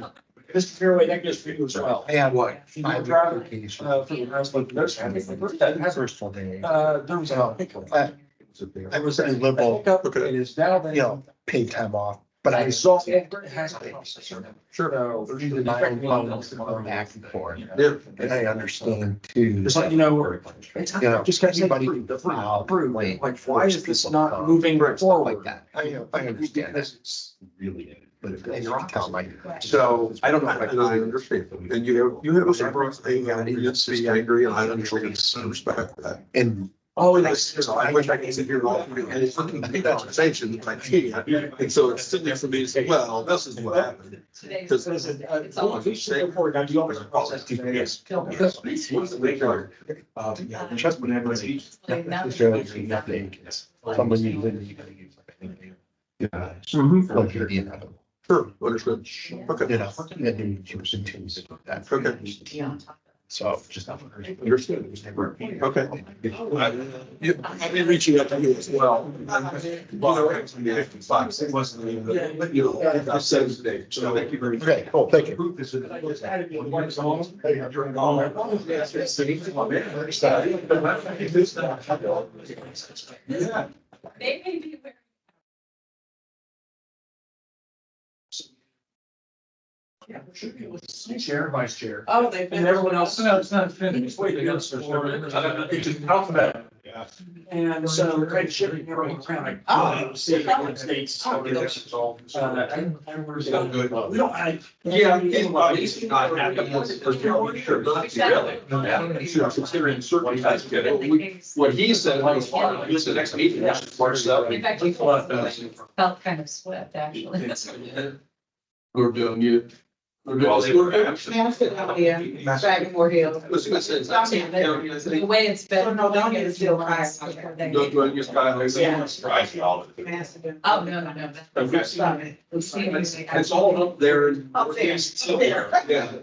Mr. Fairway, that goes for you as well. I have what, 5 vacations. For the rest of the First full day. there was a. I was in liberal, Okay. It is now. you know, paid time off, but I saw. saw It has to. Sure. my own phone going back and forth. Yeah. And I understand too. Just like, you know, it's, You know, just gotta say, anybody approve, can file approve, complaint like, why is this not stuff moving like forward? that. I understand this is really, but if they tell my. So, I don't know. And I understand, and you have a surprise, and you just be angry, and I understand, I respect that. And Oh, So I wish I could sit here all through and fucking make conversation, but I can't. And so it's silly for me to say, well, this is what happened. Because Yes. just whenever they. Nothing. Someone you literally gotta use. Like you're the other. Sure, understood. Okay. You know, and then you continue to do that. Okay. So just. Understood. Okay. I've been reaching out to you as well. It wasn't, but you know, I've said it today, so thank you very much. Okay, cool, thank you. Yeah. They may be aware. Chair, vice chair. Oh, they. And everyone else, no, it's not finished. Wait, they got It's just alphabet. And so, kind of shifting everyone around. Oh. See, the states. Oh, We don't, I. Yeah, he's not happy because sure not together. Sure, considering certain types of it. What he said was, this the next meeting, that's March 7th. Felt kind of swept, actually. We're doing you. Sagamore Hill. I was gonna say, it's not Same County, I The think. way it's been. So no, don't get it still high. No, do I use Skyline? Massive. Oh, no. Okay. Stop it. It's all up there. Up there. Yeah.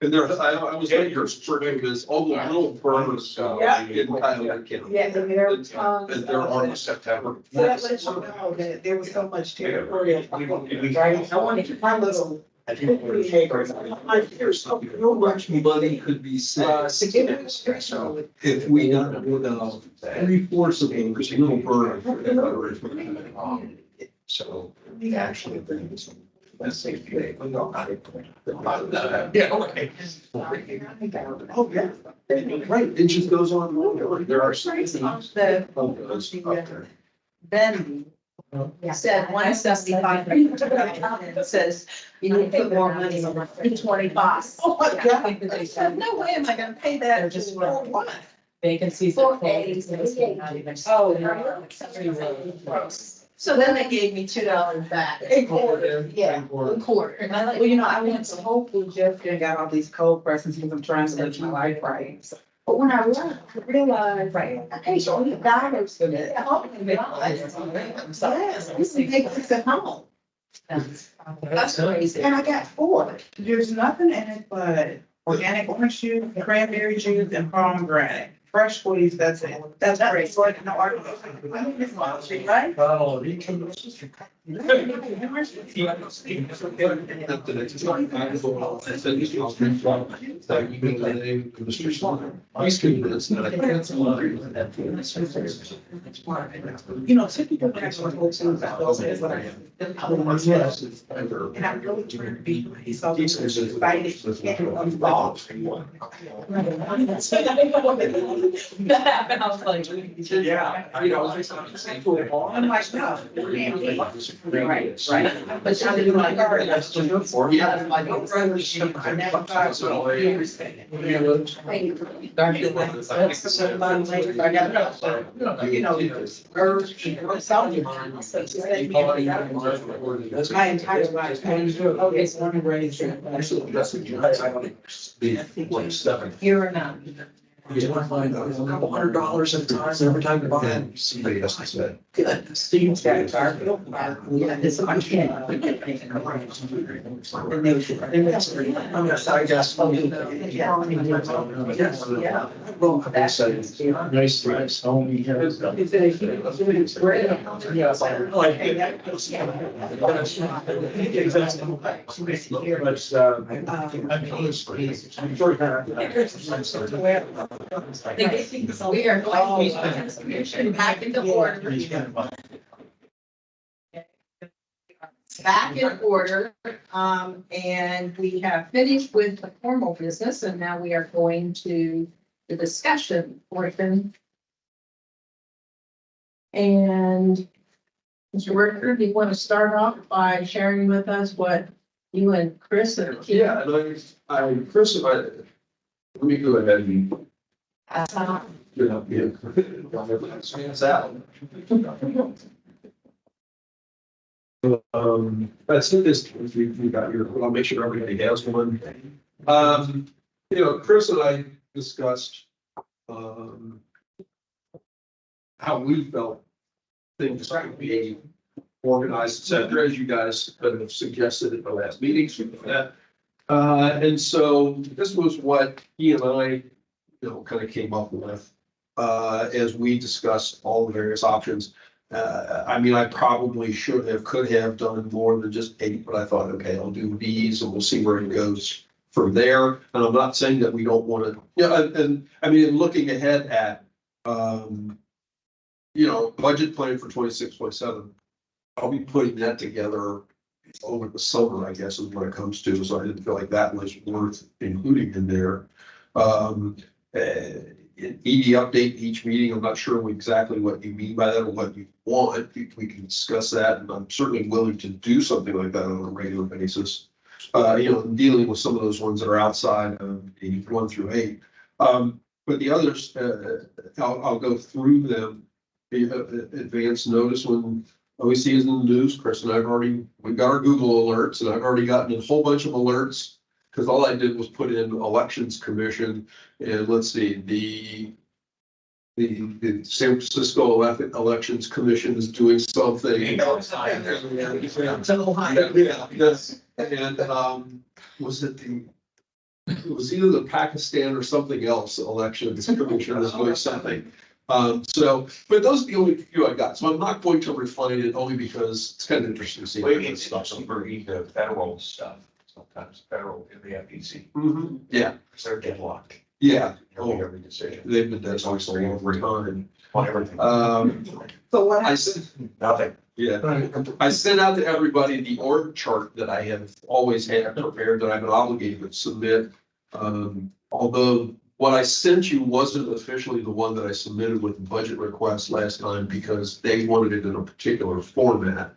And there, I was at your searching this, all the little firms, Yeah. in Tyler County. Yeah, and there And there are in September. So that lets you know that there was so much territory. Right, I wanted my little. Acres. There's so much money could be saved. So. If we got rid of 3/4 of those little birds. So actually, there's. Let's say. Yeah, okay. Oh, yeah. Right, it just goes on. There are. Ben said 175. It says you need to put more money on 325. Oh my God. I said, no way am I gonna pay that. They're just for what? Vacancies. For So then they gave me $2 back. A quarter. Yeah, a quarter. And I like, Well, you know, I went to Whole Foods yesterday and got all these cold presses because I'm trying to live my life right. So, but when I realized, Right. I paid $20 for that. Yes, we can make this at home. That's crazy. And I got 4. there's nothing in it but organic orange juice, cranberry juice, and pomegranate. Fresh squeeze, that's it. That's great. So I can argue. I mean, it's not cheap, right? Oh, he can. You know, typical back on Whole Foods, I thought is what I. And I'm really trying to be so excited. Get involved. That happened, I was like. Yeah, I know. I'm like, no. Right, right. But I didn't like. Yeah. My brother, I never thought so. He respected. I got, you know, birds, something. My entire life. Oh, it's one of raised. Here or not. $100 at a time every time you buy it. Somebody else said. Steve's got a car. Yeah, this I can't. And they was. I guess. Yeah. Well, I said. Nice, nice, homie. It's great. Yeah. We are going to back into order. Back in order, and we have finished with the formal business, and now we are going to the discussion portion. And Mr. Worker, do you want to start off by sharing with us what you and Chris and the team? Yeah, and Chris, let me go ahead and. Get up here. Hands out. I sent this, if you got your, I'll make sure everybody has one. Chris and I discussed, how we felt things could be organized, et cetera, as you guys kind of suggested at the last meeting, something like that. And so this was what he and I, kind of came up with, as we discussed all the various options. I probably could have done more than just 8, but I thought, okay, I'll do these and we'll see where it goes from there. And I'm not saying that we don't want to, looking ahead at, budget plan for 26, 27. I'll be putting that together over the summer, I guess, is what it comes to. So I didn't feel like that was worth including in there. ED update each meeting. I'm not sure exactly what you mean by that or what you want. We can discuss that, and I'm certainly willing to do something like that on a regular basis. Dealing with some of those ones that are outside of the 1 through 8. But the others, I'll go through them. Advance notice when OEC is in the news. Chris and we've got our Google alerts, and I've already gotten a whole bunch of alerts. Because all I did was put in Elections Commission, and let's see, the San Francisco Elections Commission is doing something. Yes, and it was either the Pakistan or something else. Elections Commission is doing something. But those are the only few I got. So I'm not going to refine it only because it's kind of interesting to see. Wait, it's stuff read the federal stuff. Sometimes federal in the FEC. Mm-hmm. Yeah. Because they're deadlocked. Yeah. Every decision. They've been dead for so long time. On everything. So what I I said, Nothing. yeah, I sent out to everybody the org chart that I have always had prepared that I've been obligated to submit. Although what I sent you wasn't officially the one that I submitted with the budget request last time because they wanted it in a particular format.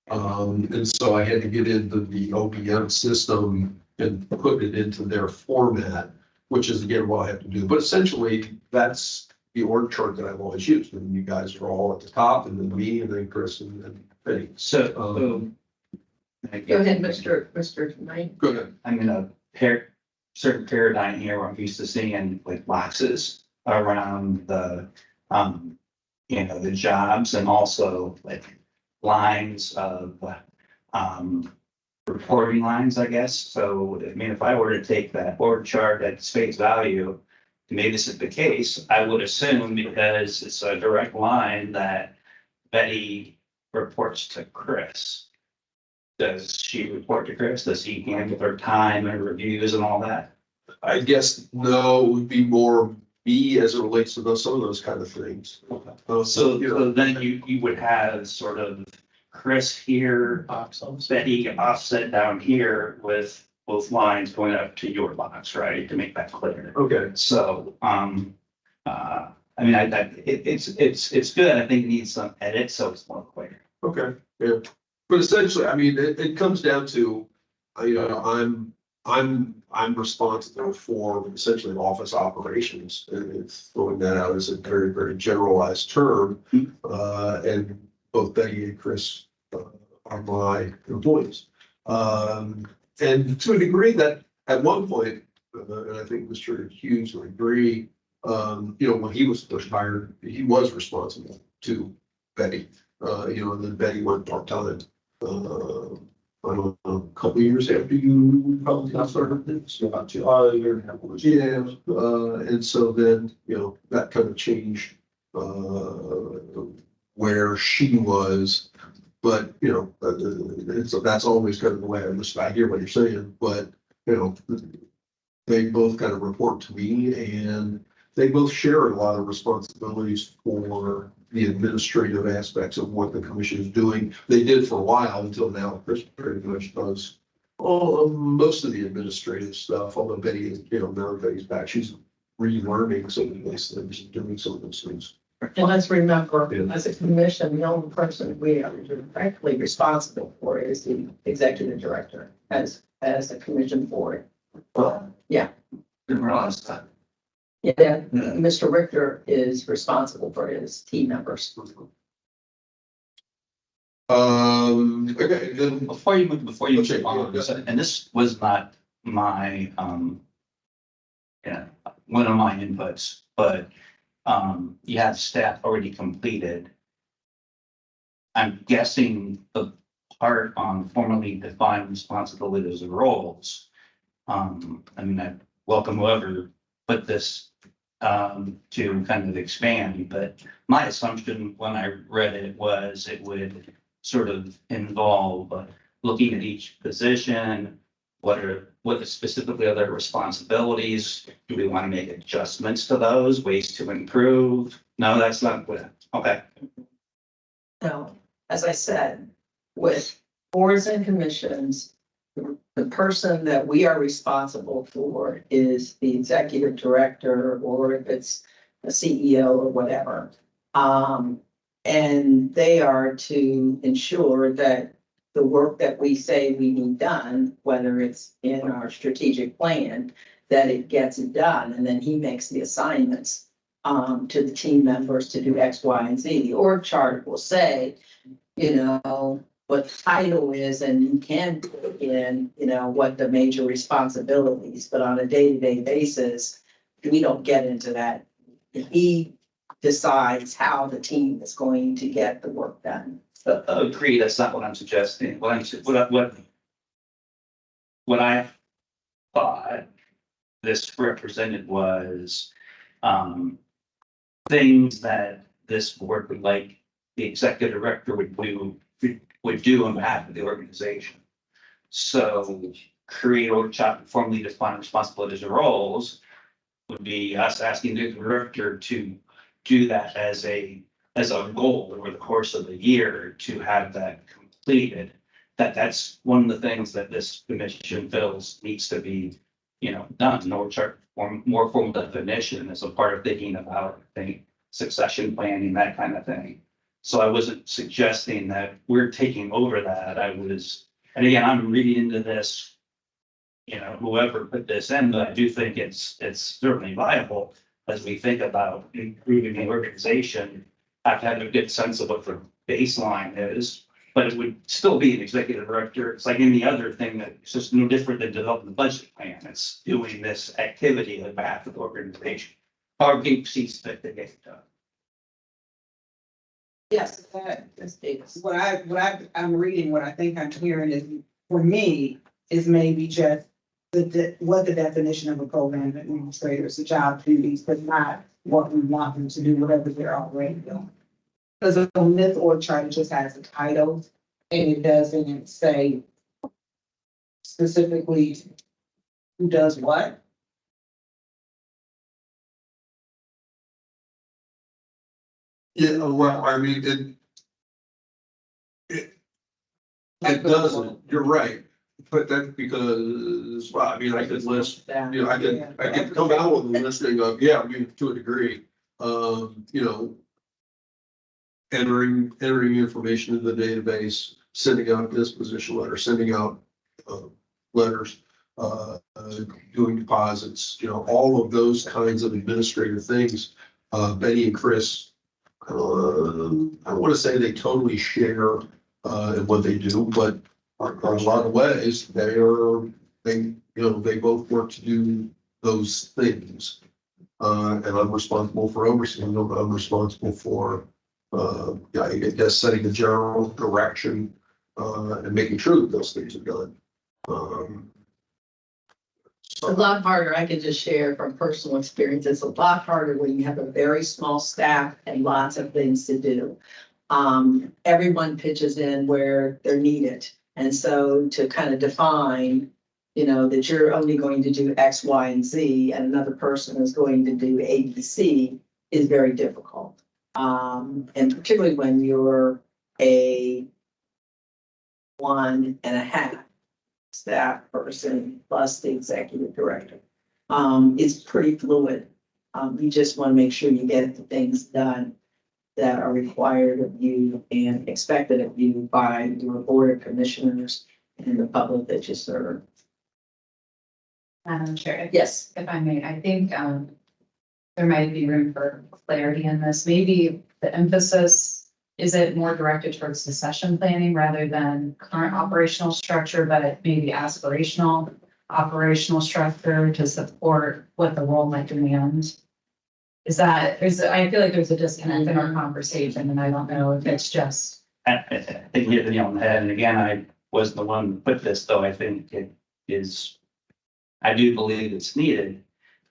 And so I had to get into the OPM system and put it into their format, which is again what I have to do. But essentially, that's the org chart that I've always used. And you guys are all at the top, and then me, and then Chris, and then Penny. So, Go ahead, Mr. Knight. Go ahead. I'm in a certain paradigm here where I'm used to seeing like boxes around the, the jobs and also like lines of, reporting lines, I guess. So, if I were to take that org chart at face value, maybe this is the case, I would assume because it's a direct line that Betty reports to Chris. Does she report to Chris? Does he handle her time and reviews and all that? I guess no, it would be more me as it relates to some of those kind of things. So then you would have sort of Chris here, Betty offset down here with both lines going up to your box, right? To make that clear. Okay. So, I mean, it's good. I think it needs some edits, so it's more clear. Okay, yeah, but essentially, I mean, it comes down to, you know, I'm responsible for essentially office operations. And it's throwing that out as a very, very generalized term. And both Betty and Chris are my employees. And to a degree that at one point, and I think Mr. Hughes would agree, you know, when he was first hired, he was responsible to Betty. You know, and then Betty went part-time. I don't know, a couple of years after you probably got started, this, about a year and a half. Yeah, and so then, you know, that kind of changed, where she was. But, you know, that's always kind of the way I hear what you're saying, but, you know, they both kind of report to me and they both share a lot of responsibilities for the administrative aspects of what the commission is doing. They did for a while until now. Chris pretty much does most of the administrative stuff, although Betty is, you know, now Betty's back, she's relearning some of these things and doing some of those things. And let's remember, as a commission, the only person we are directly responsible for is the executive director as a commission board. Yeah. Didn't realize that. Yeah, Mr. Richter is responsible for his team members. Okay, then, Before you move Okay, on, yeah. and this was not my, one of my inputs, but, you have staff already completed. I'm guessing the part on formally defined responsibilities and roles. I mean, I welcome whoever put this, to kind of expand, but my assumption when I read it was it would sort of involve looking at each position, what specifically are their responsibilities? Do we want to make adjustments to those, ways to improve? No, that's not what, okay. Now, as I said, with boards and commissions, the person that we are responsible for is the executive director, or if it's a CEO or whatever. And they are to ensure that the work that we say we need done, whether it's in our strategic plan, that it gets done, and then he makes the assignments to the team members to do X, Y, and Z. The org chart will say, you know, what the title is, and you can put in, you know, what the major responsibilities, but on a day-to-day basis, we don't get into that. He decides how the team is going to get the work done. Agree, that's not what I'm suggesting. What I thought this represented was, things that this board would like the executive director would do on behalf of the organization. So create org chart and formally define responsibilities and roles would be us asking the director to do that as a goal over the course of the year to have that completed. That's one of the things that this commission feels needs to be, you know, done, org chart or more formal definition as a part of thinking about succession planning, that kind of thing. So I wasn't suggesting that we're taking over that. And again, I'm reading into this, you know, whoever put this in, but I do think it's certainly viable as we think about improving the organization. Have to have a good sense of what the baseline is, but it would still be an executive director. It's like any other thing that it's just no different than developing the budget plan. It's doing this activity on behalf of the organization. Our gate seats that they get done. Yes, that's Davis. I'm reading, what I think I'm hearing is, for me, is maybe just what the definition of a program administrator is, the job duties, but not what we want them to do, whatever they're already doing. Because on this org chart, it just has a title, and it doesn't say specifically who does what. yeah, well, I mean, it doesn't, you're right, but that's because, well, I mean, I could list, you know, I could come out with a listing of, yeah, I mean, to a degree. you know, entering information in the database, sending out disposition letters, sending out, letters, doing deposits, you know, all of those kinds of administrative things. Betty and Chris, I don't want to say they totally share, in what they do, but in a lot of ways, they, you know, they both work to do those things. And I'm responsible for overseeing them, I'm responsible for, yeah, I guess setting the general direction, and making sure that those things are done. It's a lot harder. I can just share from personal experience. It's a lot harder when you have a very small staff and lots of things to do. Everyone pitches in where they're needed. And so to kind of define, you know, that you're only going to do X, Y, and Z, and another person is going to do A, B, C is very difficult. And particularly when you're a 1.5 staff person plus the executive director. It's pretty fluid. You just want to make sure you get the things done that are required of you and expected of you by your board of commissioners and the public that you serve. Madam Chair, Yes. if I may, I think there might be room for clarity in this. Maybe the emphasis, is it more directed towards succession planning rather than current operational structure, but maybe aspirational operational structure to support what the role might demand? I feel like there's a disconnect in our conversation, and I don't know if it's just. I think you hit the nail on the head, and again, I was the one who put this, though I think it is, I do believe it's needed.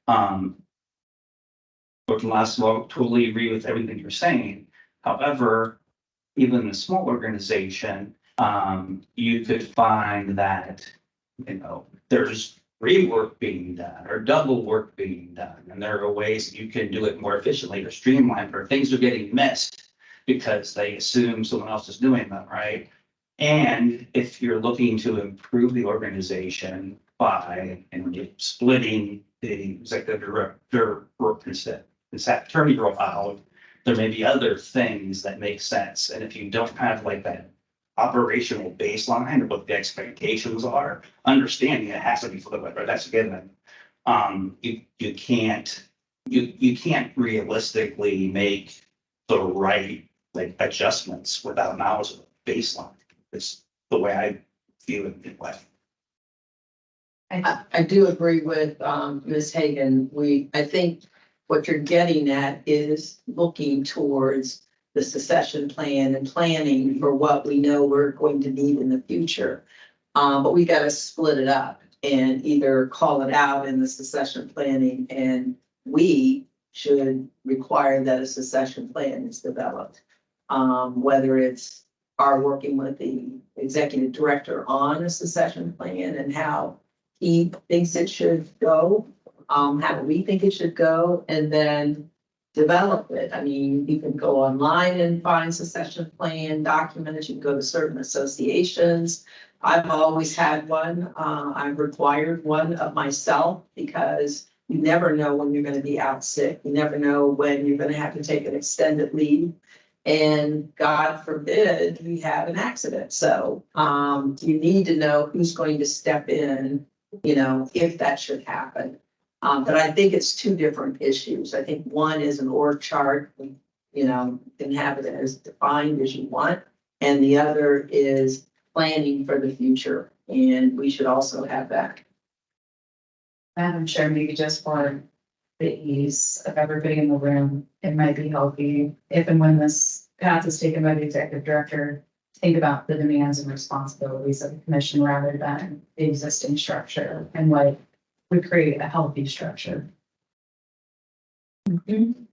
But last of all, totally agree with everything you're saying. However, even in a small organization, you could find that, you know, there's rework being done or double work being done. And there are ways that you can do it more efficiently or streamlined, or things are getting missed because they assume someone else is doing them, right? And if you're looking to improve the organization by splitting the executive director instead attorney role out, there may be other things that make sense. And if you don't have like that operational baseline of what the expectations are, understanding it has to be flipped, right? That's a given. You can't realistically make the right like adjustments without knowledge of the baseline. It's the way I feel it anyway. I do agree with Ms. Hagan. I think what you're getting at is looking towards the succession plan and planning for what we know we're going to need in the future. But we got to split it up and either call it out in the succession planning, and we should require that a succession plan is developed. Whether it's our working with the executive director on a succession plan and how he thinks it should go, how we think it should go, and then develop it. I mean, you can go online and find succession plan documents. You can go to certain associations. I've always had one. I've required one of myself because you never know when you're going to be out sick. You never know when you're going to have to take an extended leave. And God forbid we have an accident. So you need to know who's going to step in, you know, if that should happen. But I think it's two different issues. I think one is an org chart, you know, you can have it as defined as you want. And the other is planning for the future. And we should also have that. Madam Chair, maybe just for the ease of everybody in the room, it might be healthy if and when this path is taken by the executive director, think about the demands and responsibilities of the commission rather than the existing structure and what would create a healthy structure. And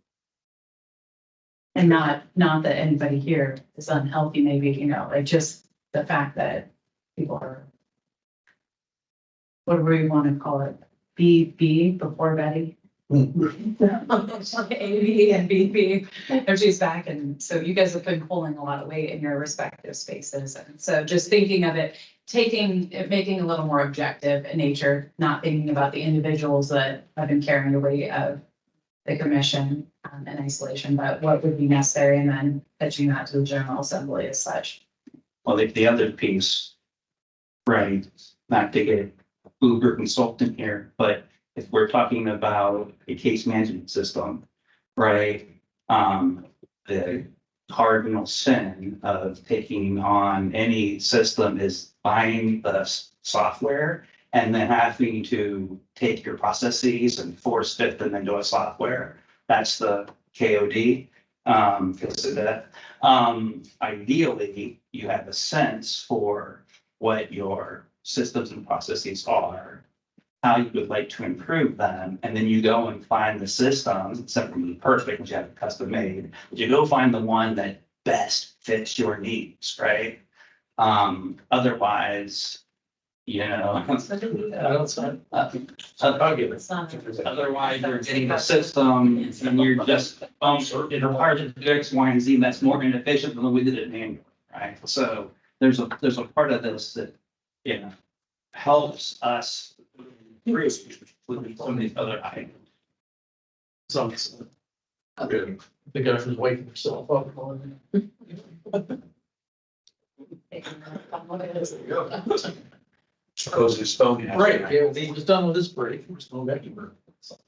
not that anybody here is unhealthy, maybe, you know, like just the fact that people are, what do we want to call it? B before Betty. A, B, and B. And she's back, and so you guys have been pulling a lot of weight in your respective spaces, and so just thinking of it, making it a little more objective in nature, not thinking about the individuals that have been carrying the weight of the commission in isolation, but what would be necessary and then pitching that to the General Assembly as such. Well, the other piece, right, not to get uber consultant here, but if we're talking about a case management system, right? The cardinal sin of taking on any system is buying the software and then having to take your processes and force fit them into a software. That's the KOD. Ideally, you have a sense for what your systems and processes are, how you would like to improve them, and then you go and find the system, it's not gonna be perfect, because you have it custom made, but you go find the one that best fits your needs, right? Otherwise, you know. Otherwise, you're getting a system and you're just, it requires it to do X, Y, and Z, that's more inefficient than we did it manually, right? So there's a part of this that, you know, helps us through with some of these other items. So the guy was waking himself up. Suppose his phone. Break, yeah, he was done with his break, we're still back to work. So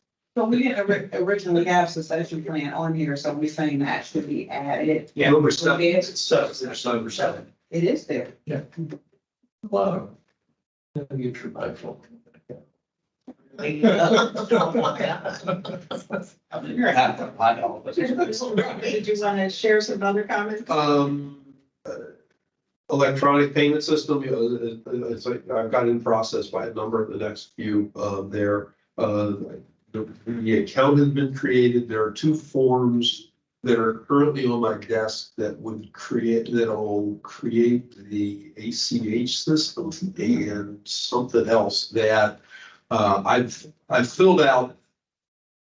we didn't originally have succession plan on here, so we're saying that should be added. Yeah. Number seven, Yes. it's seven, there's number seven. It is there. Wow. Get your iPhone. You're half the pot all of us. Did you want to share some other comments? Electronic payment system, you know, it's like, I've got in process by a number of the next few, there. The account has been created. There are 2 forms that are currently on my desk that'll create the ACH system and something else that, I've filled out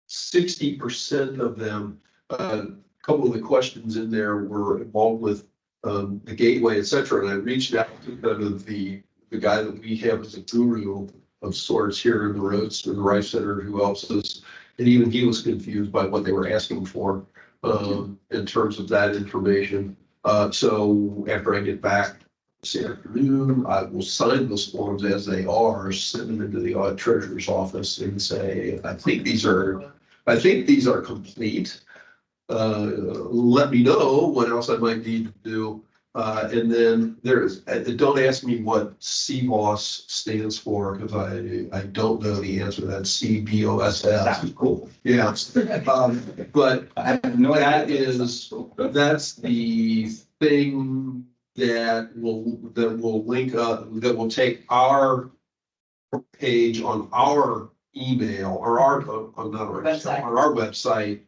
60% of them. A couple of the questions in there were involved with the gateway, et cetera. And I reached out to kind of the guy that we have as a guru of sorts here in the roads through the Rice Center who helps us. And even he was confused by what they were asking for in terms of that information. So after I get back this afternoon, I will sign those forms as they are, send them into the treasurer's office and say, I think these are complete. Let me know what else I might need to do. And then don't ask me what CBOS stands for, because I don't know the answer to that. CBOSS. Sounds cool. Yeah. But I have no idea. that's the thing that will link up, that will take our page on our email or on our website.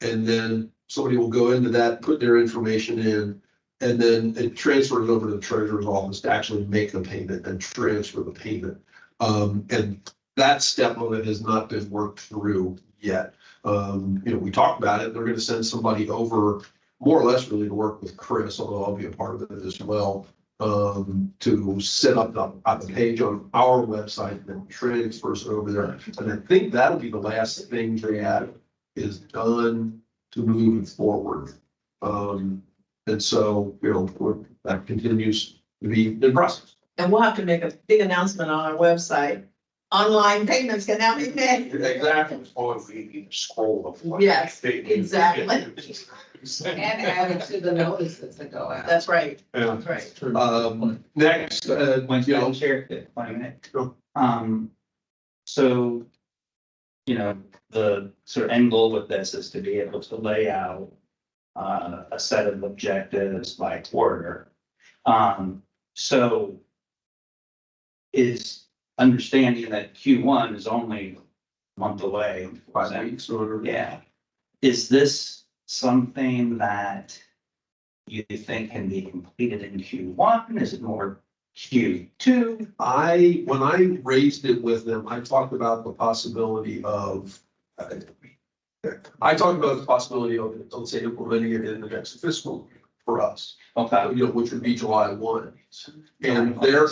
And then somebody will go into that, put their information in, and then it transfers over to the treasurer's office to actually make the payment and transfer the payment. And that step of it has not been worked through yet. We talked about it. They're going to send somebody over more or less really to work with Chris, although I'll be a part of it as well, to set up the page on our website and then transfers it over there. And I think that'll be the last thing that is done to move it forward. And so, that continues to be in process. And we'll have to make a big announcement on our website. Online payments can now be made. Exactly. Or if we need to scroll. Yes, exactly. And add it to the notices that go out. That's right. Yeah. That's right. Next, When Chair, if I may. Sure. So, the sort of end goal with this is to be able to lay out a set of objectives by quarter. So is understanding that Q1 is only a month away. 5 weeks or. Yeah. Is this something that you think can be completed in Q1? Is it more Q2? When I raised it with them, I talked about the possibility of, let's say, implementing it in the next fiscal year for us, Okay. which would be July 1. And their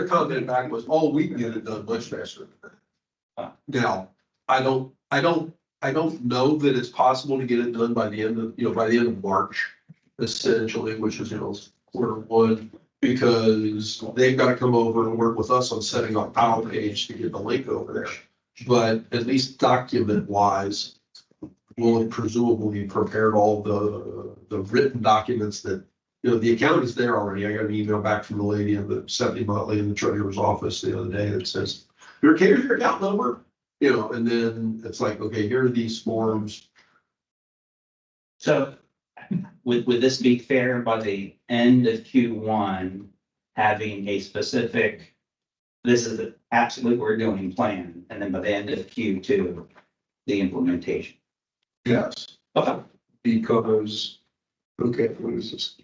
comment back was, oh, we can get it done much faster than that. Now, I don't I don't know that it's possible to get it done by the end of, by the end of March, essentially, which is, Q1. Because they've got to come over and work with us on setting up our page to get the link over there. But at least document wise, we'll have presumably prepared all the written documents that, the account is there already. I got an email back from the lady in the 70 Motley in the treasurer's office the other day that says, here's your account number, and then it's like, okay, here are these forms. So would this be fair by the end of Q1, having a specific, this is absolutely what we're doing plan, and then by the end of Q2, the implementation? Yes. Okay. Because, okay, what is this?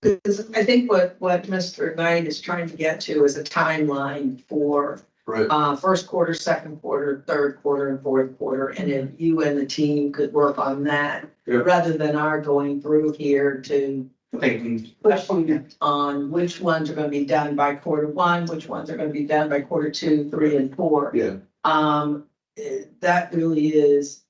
Because I think what Mr. Knight is trying to get to is a timeline for Right. first quarter, second quarter, third quarter, and fourth quarter. And if you and the team could work on that, Yeah. rather than our going through here to Okay. push on which ones are gonna be done by Q1, which ones are gonna be done by Q2, 3, and 4. Yeah. That really is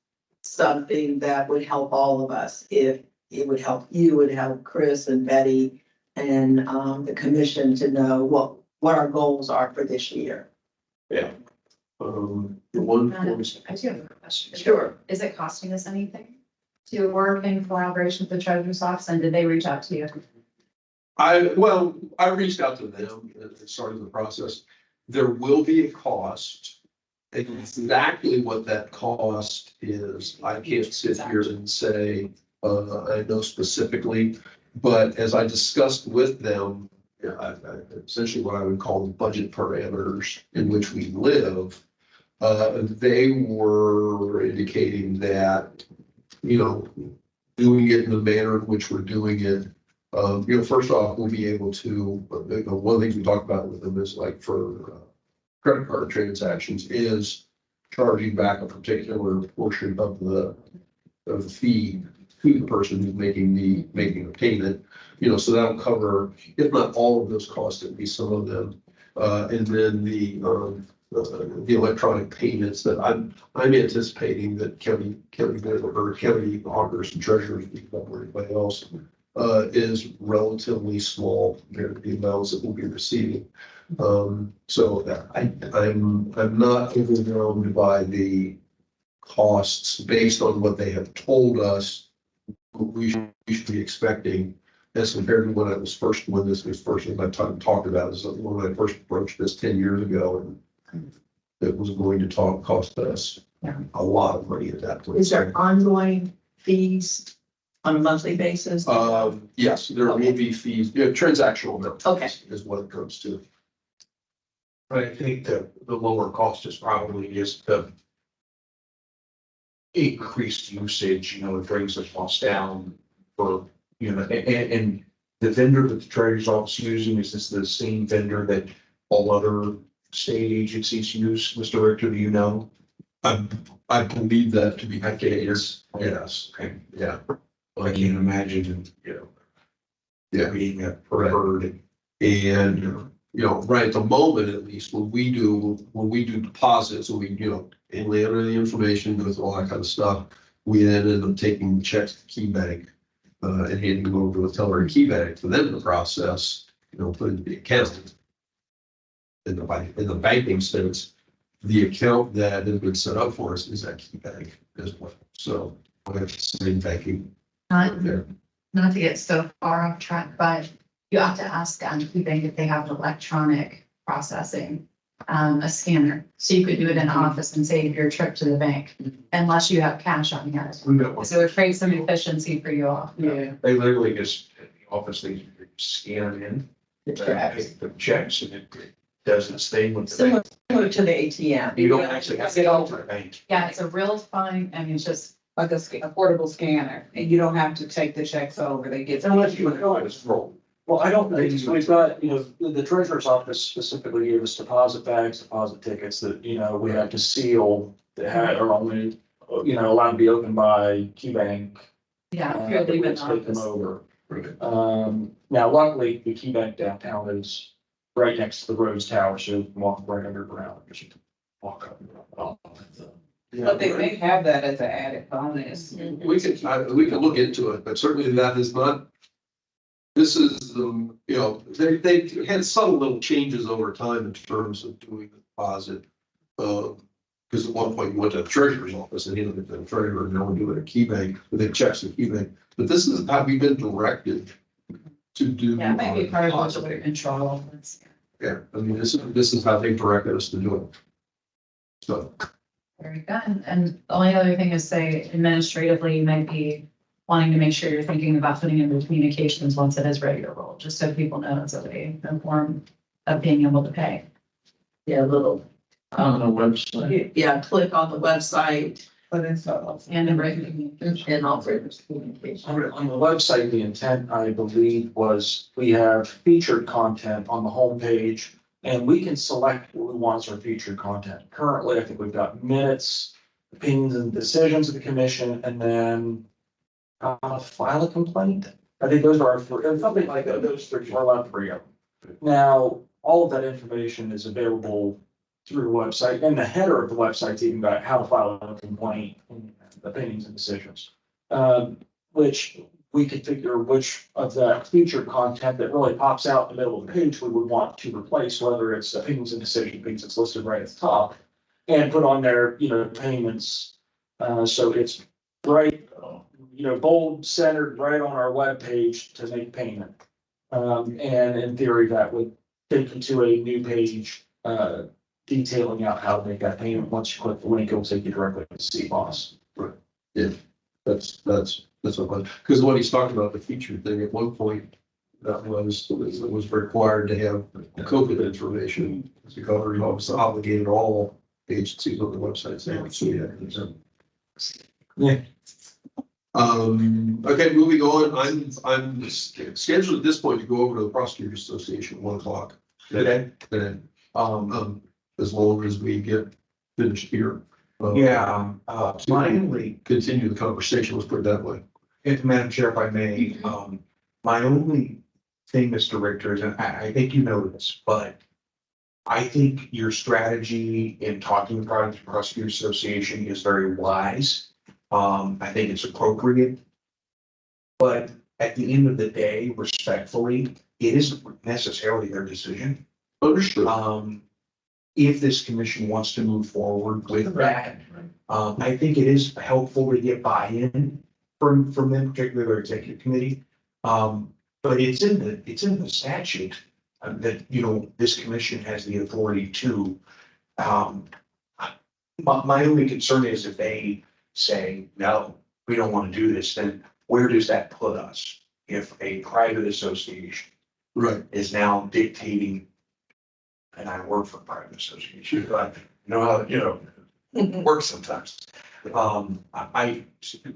something that would help all of us. If it would help you, would help Chris and Betty and the commission to know what our goals are for this year. Yeah. The one. I do have a question. Sure. Is it costing us anything to work in collaboration with the treasurer's office, and did they reach out to you? I reached out to them at the start of the process. There will be a cost. Exactly what that cost is, I can't sit here and say, I know specifically. But as I discussed with them, essentially what I would call the budget parameters in which we live, they were indicating that, doing it in the manner in which we're doing it, first off, we'll be able to, one of the things we talked about with them is like for credit card transactions is charging back a particular portion of the fee to the person who's making the payment. So that'll cover, if not all of those costs, at least some of them. And then the electronic payments that I'm anticipating that county auditors and treasurers, everybody else, is relatively small compared to the amounts that we'll be receiving. So I'm not overwhelmed by the costs based on what they have told us we should be expecting as compared to when this was first, as I talked about, is when I first approached this 10 years ago, and it was going to cost us a lot of money at that point. Is there ongoing fees on a monthly basis? Yes, there will be fees, transactional amounts. Okay. Is what it comes to. But I think the lower cost is probably just the increased usage, it brings the cost down for, and the vendor that the treasurer's office using, is this the same vendor that all other state agencies use, Mr. Richter, do you know? I believe that to be the I can't hear. case. Yes, Okay. yeah, I can't imagine, yeah. being a preferred. And, right at the moment, at least, when we do deposits, when we, inlay under the information, with all that kind of stuff, we then end up taking the checks to Key Bank, and handing them over to a teller at Key Bank for them to process, put into the account. In the banking sense, the account that has been set up for us is at Key Bank as well. So we have the same banking there. Not to get so far off track, but you have to ask Key Bank if they have an electronic processing, a scanner. So you could do it in the office and save your trip to the bank, unless you have cash on hand. We got one. So it creates some efficiency for you all. Yeah. They literally just, in the office, they scan in. The checks. The checks, and it does its thing with the Similar bank. to the ATM. You don't actually have to go to the bank. Yeah, it's a real fine, it's just, Like a portable scanner, and you don't have to take the checks over, they get. Unless you know it. It's roll. Well, I don't think, so we've got, the treasurer's office specifically gave us deposit bags, deposit tickets that, we have to seal that are only, allowed to be opened by Key Bank. yeah, if you're leaving the Take them office. over. Now luckily, the Key Bank downtown is right next to the Rose Tower, so you can walk right underground. walk up. But they may have that as an added bonus. We can look into it, but certainly that is not. This is, you know, they had subtle little changes over time in terms of doing the deposit. Because at one point you went to the treasurer's office and he looked at the treasurer and no one do it at KeyBank, but they checks the KeyBank. But this is how we've been directed to do. Yeah, maybe part of deposit. the control. Yeah, I mean, this is how they directed us to do it. So. Very good. And the only other thing is say administratively, you might be wanting to make sure you're thinking about putting in the communications once it is ready to roll, just so people know it's already informed of being able to pay. Yeah, little, On the website. yeah, click on the website But it's And in written communication. and also communication. On the website, the intent, I believe, was we have featured content on the homepage. And we can select what we want as our featured content. Currently, I think we've got minutes, opinions and decisions of the commission, and then file a complaint. I think those are our three, or something like that, those three, or allowed three of them. Now, all of that information is available through the website, and the header of the website's even got how to file a complaint, and opinions and decisions. Which we could figure which of that featured content that really pops out in the middle of the page we would want to replace, whether it's opinions and decision things that's listed right at the top. And put on there, you know, payments, so it's right, you know, bold centered right on our webpage to make payment. And in theory, that would take you to a new page, detailing out how to make that payment. Once you click the link, it'll take you directly to CBOS. Yeah, that's what, because what he's talking about, the featured thing, at one point, that was required to have COVID information. The governor was obligated all agencies on the website saying, so yeah. Okay, moving on, I'm scheduled at this point to go over to the Prosecutors Association at 1 o'clock Today, today. As long as we get finished here. yeah, my only, Continue the conversation, let's put it that way. if Madam Chair, if I may, my only thing, Mr. Richter, is, and I think you know this, but I think your strategy in talking to the Prosecutors Association is very wise. I think it's appropriate. But at the end of the day, respectfully, it isn't necessarily their decision. Understood. If this commission wants to move forward with that, I think it is helpful to get buy-in from them, particularly their executive committee. But it's in the statute that, you know, this commission has the authority to. My only concern is if they say, no, we don't want to do this, then where does that put us? If a private association Right. is now dictating, and I work for a private association, but you know how, you know, it works sometimes.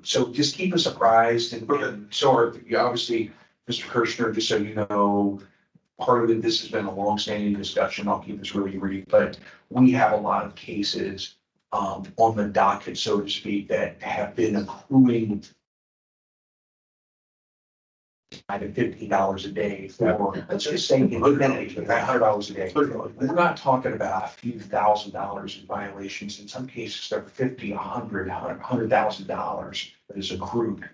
So just keep us apprised and so obviously, Mr. Kirschner, just so you know, part of it, this has been a long-standing discussion. I'll keep this really brief, but we have a lot of cases on the docket, so to speak, that have been accruing $50 a day for, let's just say, $100 a day. We're not talking about a few $1,000s in violations. In some cases, they're $50, $100,000 that is accrued.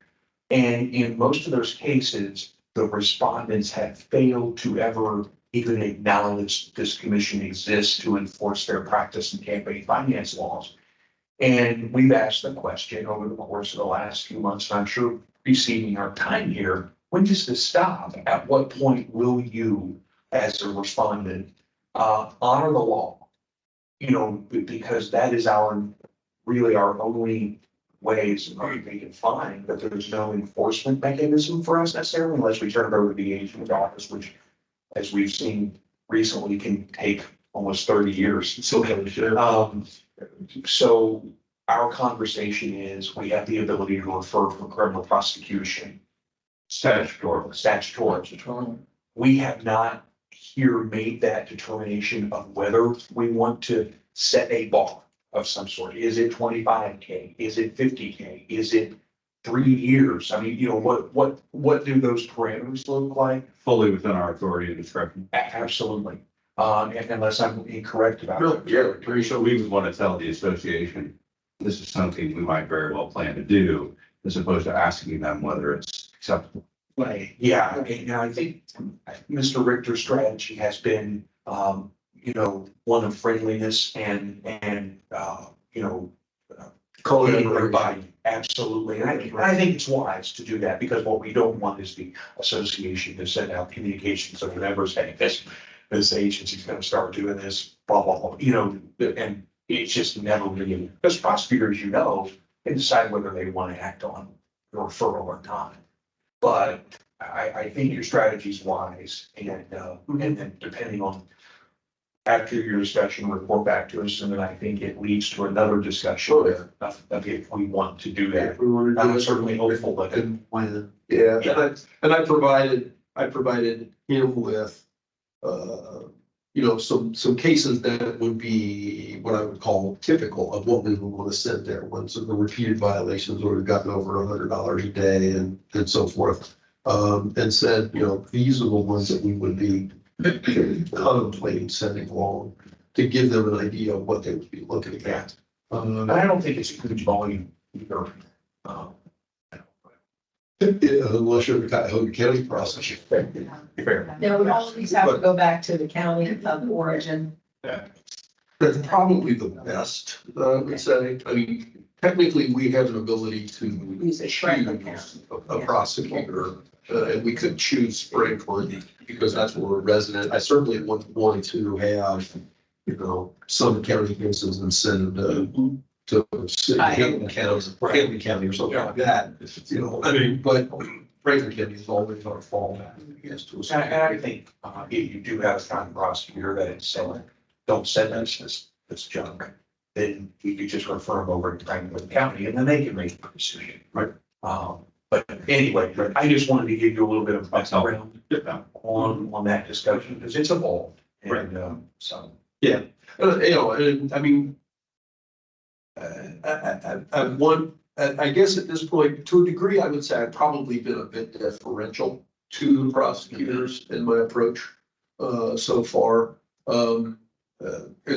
And in most of those cases, the respondents have failed to ever even acknowledge this commission exists to enforce their practice and campaign finance laws. And we've asked the question over the course of the last few months, and I'm sure preceding our time here, when does this stop? At what point will you, as a respondent, honor the law? You know, because that is really our only ways we can find, but there's no enforcement mechanism for us necessarily unless we turn it over to the agent's office, which, as we've seen recently, can take almost 30 years. So our conversation is we have the ability to refer for criminal prosecution. Statutory. We have not here made that determination of whether we want to set a bar of some sort. Is it 25K? Is it 50K? Is it 3 years? I mean, you know, what do those parameters look like? Fully within our authority and discretion. Absolutely. unless I'm incorrect about No, it. yeah, Pretty sure we would want to tell the association, this is something we might very well plan to do, as opposed to asking them whether it's acceptable. Right, yeah, and I think Mr. Richter's strategy has been, one of friendliness and, calling everybody. Absolutely, and I think it's wise to do that, because what we don't want is the association to send out communications to the members saying this agency's gonna start doing this, blah, blah, blah, and it's just never really, because prosecutors, can decide whether they want to act on the referral or not. But I think your strategy's wise, and then depending on, after your discussion, report back to us, and then I think it leads to another discussion of if we want to do that. If we wanted to do I'm it, certainly hopeful that it. and when, yeah, and I provided him with, some cases that would be what I would call typical of what we would want to send there. Ones of the repeated violations where we've gotten over $100 a day and so forth. And said, these are the ones that we would be contemplating sending along to give them an idea of what they would be looking at. And I don't think it's a huge volume either. Unless you're the Cuyahoga County prosecutor. Fair. Now, would all of these have to go back to the county of origin? That's probably the best, I would say. I mean, technically, we have an ability to Use a Franklin choose a prosecutor. And we could choose Franklin because that's where we're resident. I certainly wouldn't want to have, some county cases and send to Hamilton County or something like that. But Franklin County is always our fallback, I guess, to a And I think, if you do have a county prosecutor that is saying, don't send us this junk, then you could just refer them over to Franklin County, and then they can make the decision. Right. But anyway, I just wanted to give you a little bit of That's all. background on that discussion, because it's evolved. And, so. Yeah, and I mean, I guess at this point, to a degree, I would say I've probably been a bit deferential to the prosecutors in my approach so far. Of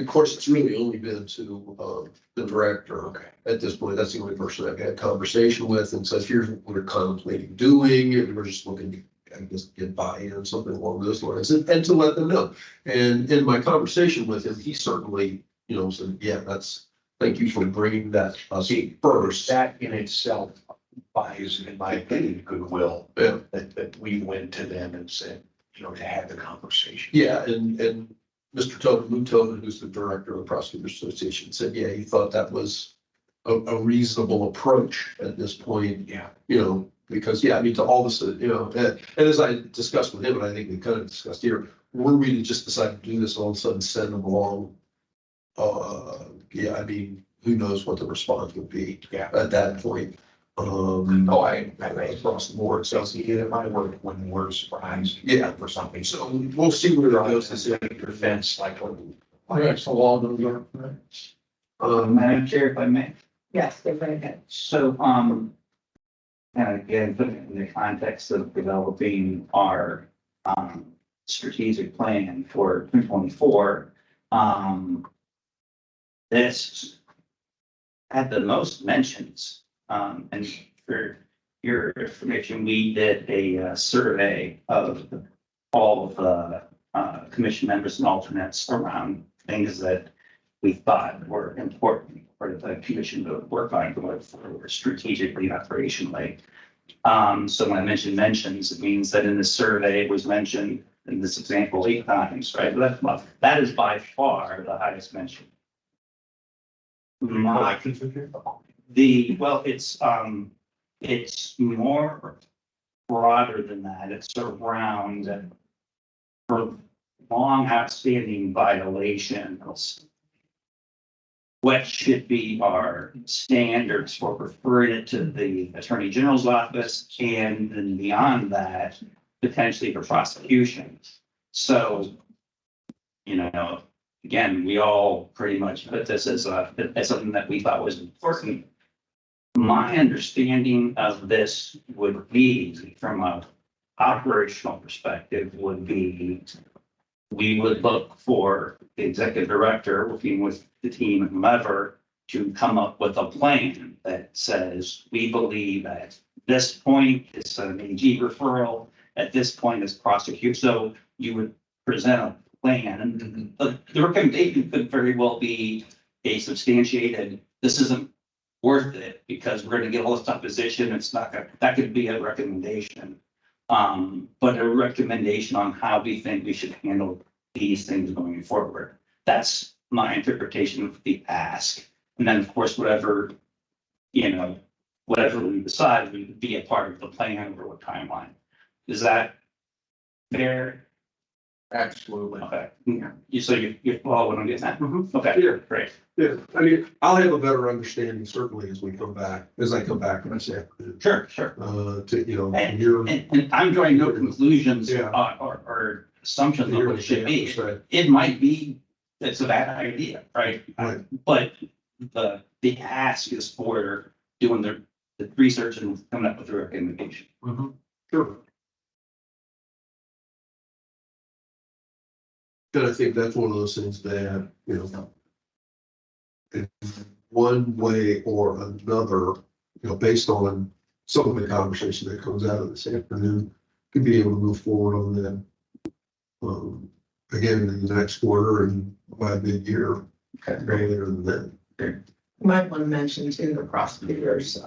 course, it's really only been to the director. Okay. At this point, that's the only person I've had a conversation with and says, here's what we're contemplating doing, and we're just looking to, I guess, get buy-in, something along those lines, and to let them know. And in my conversation with him, he certainly, said, yeah, thank you for bringing that us first. That in itself buys, in my opinion, goodwill. Yeah. That we went to them and said, to have the conversation. Yeah, and Mr. Tobin, Lou Tobin, who's the director of the Prosecutors Association, said, yeah, he thought that was a reasonable approach at this point. Yeah. Because, yeah, I mean, to all this, and as I discussed with him, and I think we kind of discussed here, were we to just decide to do this all of a sudden, send them along? Yeah, I mean, who knows what the response would be at that point. I across the board, so see it in my work when we're surprised. Yeah. For something, So so we'll see where it goes this this is year. defense, like. Right, so all those are, right. Madam Chair, if I may. Yes, they're very good. So, and again, putting it in the context of developing our, strategic plan for 2024, this had the most mentions. And for your information, we did a survey of all of the, commission members and alternates around things that we thought were important for the commission to work on going forward strategically and operationally. So when I mentioned mentions, it means that in the survey it was mentioned in this example 8 times, right? That is by far the highest mention. It's more broader than that. It's around for long outstanding violations. What should be our standards for referring it to the Attorney General's office, and then beyond that, potentially for prosecution. So, again, we all pretty much put this as something that we thought was important. My understanding of this would be, from a operational perspective, would be we would look for the executive director, working with the team and whomever, to come up with a plan that says, we believe at this point, it's an AG referral, at this point it's prosecute. So you would present a plan, and the recommendation could very well be a substantiated, this isn't worth it, because we're gonna get all this opposition, it's not gonna, that could be a recommendation. But a recommendation on how we think we should handle these things going forward. That's my interpretation of the ask. And then, of course, whatever, whatever we decide would be a part of the plan over what timeline. Is that fair? Absolutely. Okay. So you follow what I'm getting at? Mhm. Okay, Yeah. great. Yeah, I mean, I'll have a better understanding certainly as we come back, as I come back this afternoon. Sure, sure. To hear. And I'm drawing no conclusions Yeah. or assumptions to on hear what it should be. Right. It might be, it's a bad idea, right? Right. But the ask is for doing the research and coming up with a recommendation. Sure. And I think that's one of those things that, in one way or another, based on some of the conversation that comes out of this afternoon, could be able to move forward on that. Again, in the next quarter and by mid-year, earlier than that. Might want to mention to the prosecutors,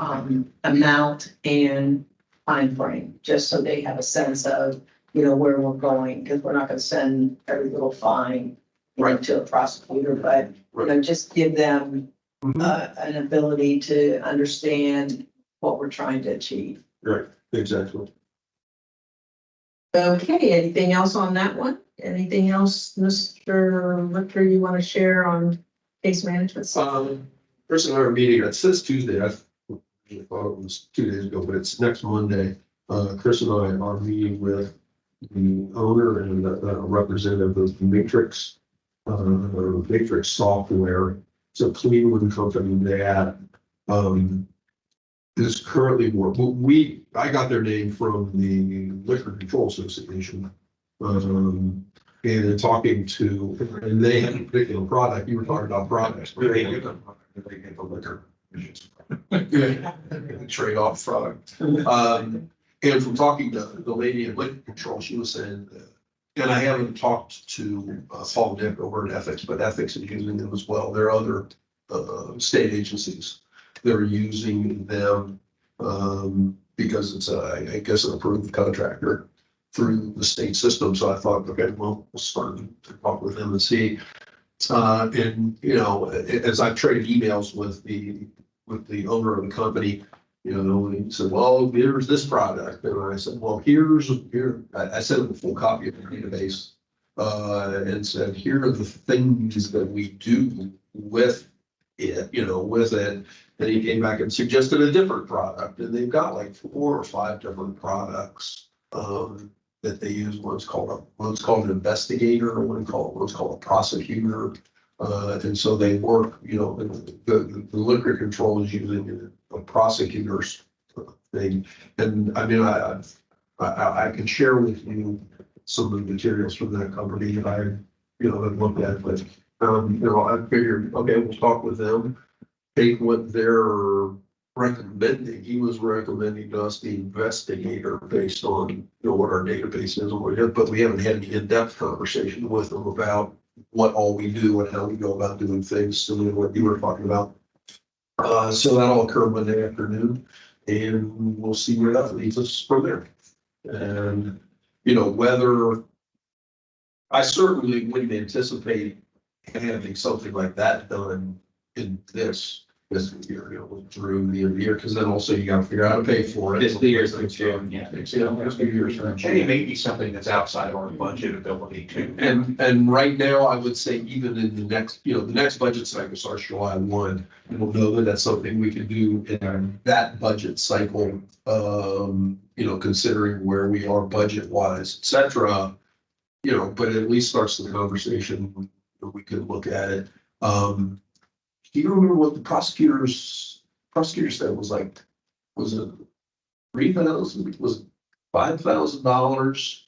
amount and timeframe, just so they have a sense of, where we're going, because we're not gonna send every little fine, to a prosecutor, but, just give them an ability to understand what we're trying to achieve. Right, exactly. Okay, anything else on that one? Anything else, Mr. Richter, you want to share on case management? Chris and I are meeting, it says Tuesday, I thought it was 2 days ago, but it's next Monday. Chris and I are meeting with the owner and a representative of Matrix, Matrix Software. It's a Cleveland company that, is currently I got their name from the Liquor Control Association. And talking to, and they had a particular product, you were talking about products. They get the liquor. Trade off product. And from talking to the lady at Liquor Control, she was saying, and I haven't talked to Paul Dick over at Ethics, but Ethics is using them as well. There are other state agencies that are using them because it's I guess an approved contractor through the state system. So I thought, okay, well, we'll start to talk with them and see. And as I've traded emails with the owner of the company, he said, well, here's this product. And I said, well, I sent him a full copy of the database and said, here are the things that we do with it, with it. And he came back and suggested a different product. And they've got like 4 or 5 different products that they use. One's called an investigator, one's called a prosecutor. And so they work, the liquor control is using a prosecutor's thing. And I mean, I can share with you some of the materials from that company that I, have looked at, but, I figured, okay, we'll talk with them, take what they're recommending. He was recommending us the investigator based on, what our database is and what we have, but we haven't had any in-depth conversation with them about what all we do and how we go about doing things, similar to what you were talking about. So that'll occur Monday afternoon, and we'll see where that leads us from there. And, whether I certainly wouldn't anticipate having something like that done in this year, through the end of the year, because then also you gotta figure out how to pay for it. This year's through June, yeah. It's, it's 2 years from And it may be something that's outside our budget ability too. And right now, I would say even in the next budget cycle starts July 1, we'll know that that's something we can do in that budget cycle. Considering where we are budget wise, et cetera, but it at least starts the conversation. We could look at it. Do you remember what the prosecutor said was like? Was it $3,000? Was it $5,000?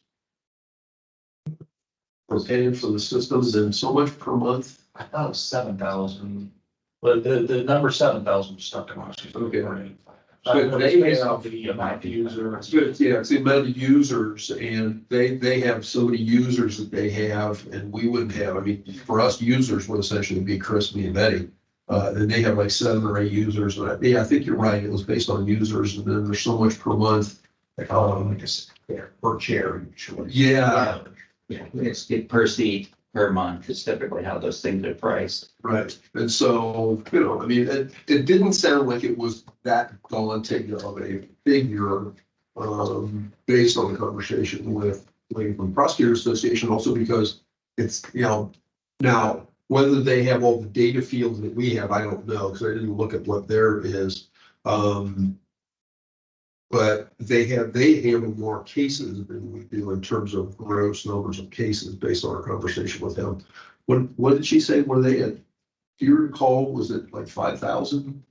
we're paying for the systems and so much per month. I thought it was 7,000, but the number 7,000 stuck in my. Okay. But they based off the amount of users. But yeah, it's the amount of users and they have so many users that they have and we wouldn't have, I mean, for us, users would essentially be Chris, me and Betty. Then they have like 7 or 8 users. And I think you're right. It was based on users and then there's so much per month. Per chair usually. Yeah, Yeah, it's per seat per month is typically how those things are priced. right. And so, you know, I mean, it didn't sound like it was that daunting of a figure, based on the conversation with Cleveland Prosecutor Association, also because it's, you know, now, whether they have all the data fields that we have, I don't know, because I didn't look at what there is. But they handle more cases than we do in terms of gross numbers of cases based on our conversation with them. What did she say? Were they at, do you recall, was it like 5,000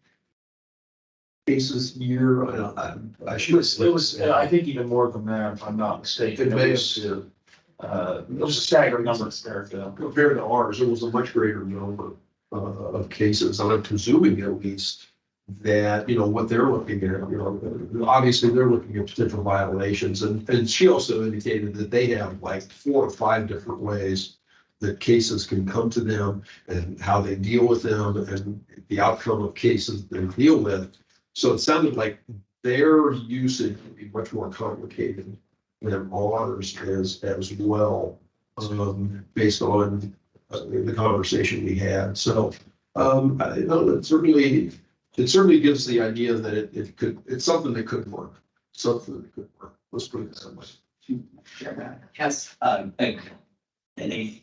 cases a year? I should. It was, I think even more than that, if I'm not mistaken. It may It was a staggering number Compared to ours, it was a much greater number of cases. And I'm presuming at least that, you know, what they're looking at, you know, obviously they're looking at potential violations. And she also indicated that they have like 4 or 5 different ways that cases can come to them and how they deal with them and the outcome of cases they deal with. So it sounded like their usage would be much more complicated than ours is as well, based on the conversation we had. So, I know it certainly gives the idea that it's something that could work, something that could work. Let's put it that way. Yes.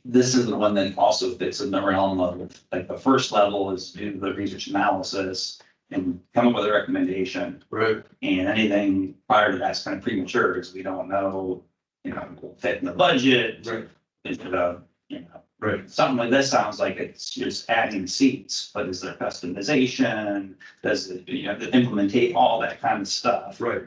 This is the one that also fits in the realm of, like, the first level is do the research analysis and come up with a recommendation. Right. And anything prior to that's kind of premature, because we don't know, you know, will fit in the budget. Right. Instead of, you know, Right. something like this sounds like it's just adding seats, but is there customization? Does it, you know, implementate all that kind of stuff? Right.